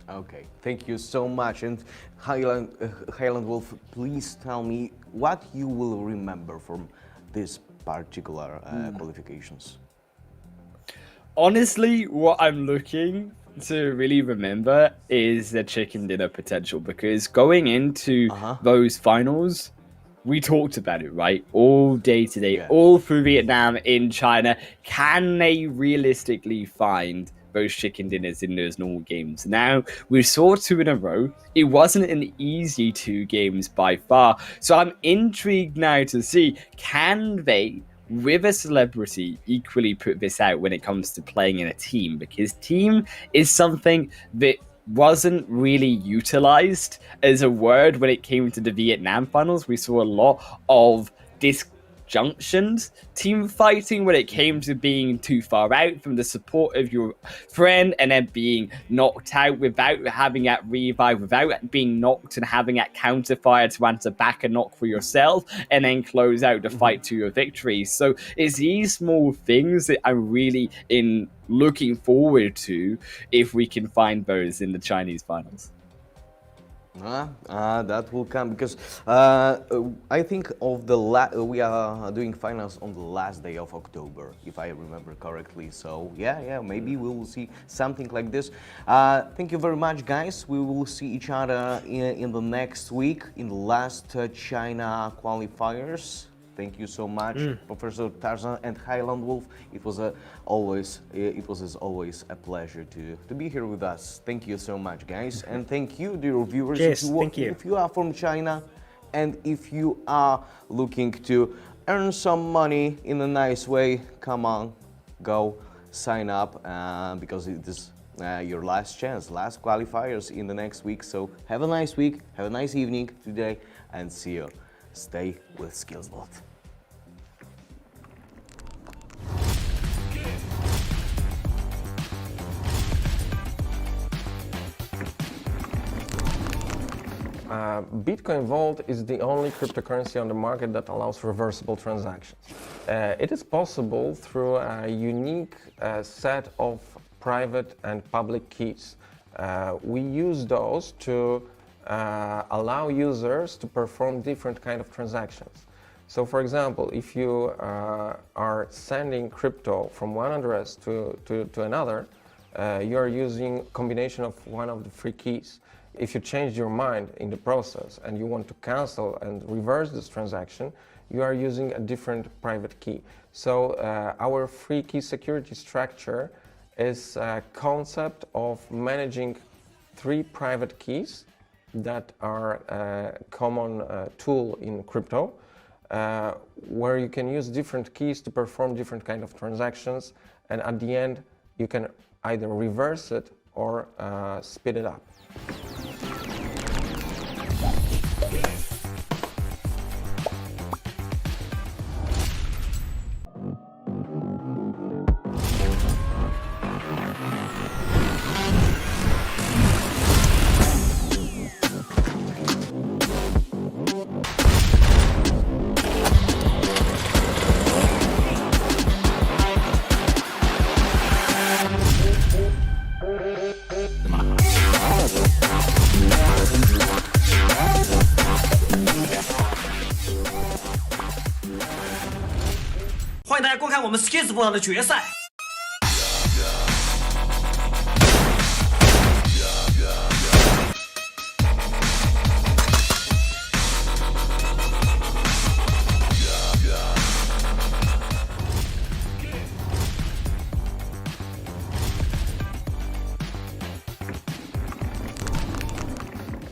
Speaker 1: Okay, thank you so much. And Highland Wolf, please tell me what you will remember from this particular qualifications.
Speaker 5: Honestly, what I'm looking to really remember is the chicken dinner potential, because going into those finals, we talked about it, right? All day today, all through Vietnam, in China. Can they realistically find those chicken dinners in those normal games? Now, we saw 2 in a row. It wasn't an easy 2 games by far. So I'm intrigued now to see, can they, with a celebrity, equally put this out when it comes to playing in a team? Because team is something that wasn't really utilized as a word when it came to the Vietnam finals. We saw a lot of disjunctions, team fighting, when it came to being too far out from the support of your friend, and then being knocked out without having that revive, without being knocked and having that counter fire to answer back a knock for yourself, and then close out the fight to your victory. So it's these small things that I'm really looking forward to, if we can find those in the Chinese finals.
Speaker 1: That will come, because I think of we are doing finals on the last day of October, if I remember correctly. So maybe we will see something like this. Thank you very much, guys. We will see each other in the next week in the last China qualifiers. Thank you so much, Professor Tarzan and Highland Wolf. It was as always a pleasure to be here with us. Thank you so much, guys, and thank you, dear viewers.
Speaker 6: Yes, thank you.
Speaker 1: If you are from China, and if you are looking to earn some money in a nice way, come on, go sign up, because it is your last chance, last qualifiers in the next week. So have a nice week, have a nice evening today, and see you. Stay with SkillzVault.
Speaker 7: Bitcoin Vault is the only cryptocurrency on the market that allows reversible transactions. It is possible through a unique set of private and public keys. We use those to allow users to perform different kind of transactions. So for example, if you are sending crypto from one address to another, you are using a combination of one of the 3 keys. If you change your mind in the process and you want to cancel and reverse this transaction, you are using a different private key. So our 3 key security structure is a concept of managing 3 private keys that are a common tool in crypto, where you can use different keys to perform different kind of transactions, and at the end you can either reverse it or speed it up.
Speaker 8: 欢迎大家观看我们 SkillzVault 的决赛。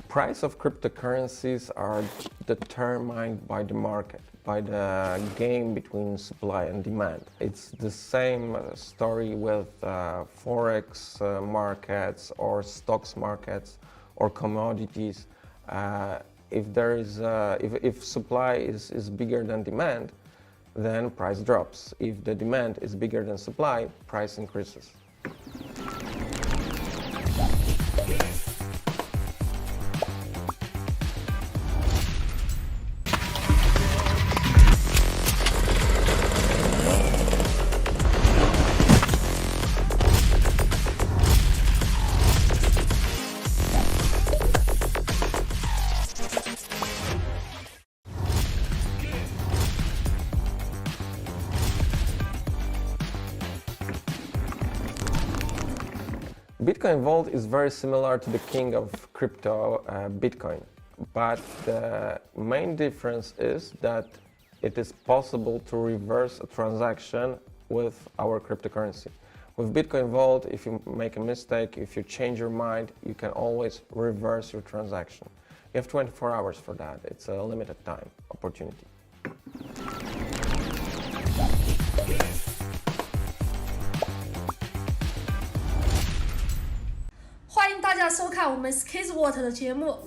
Speaker 7: Price of cryptocurrencies are determined by the market, by the game between supply and demand. It's the same story with forex markets or stocks markets or commodities. If supply is bigger than demand, then price drops. If the demand is bigger than supply, price increases. Bitcoin Vault is very similar to the king of crypto, Bitcoin, but the main difference is that it is possible to reverse a transaction with our cryptocurrency. With Bitcoin Vault, if you make a mistake, if you change your mind, you can always reverse your transaction. You have 24 hours for that. It's a limited time opportunity.
Speaker 3: 欢迎大家收看我们 SkillzVault 的节目。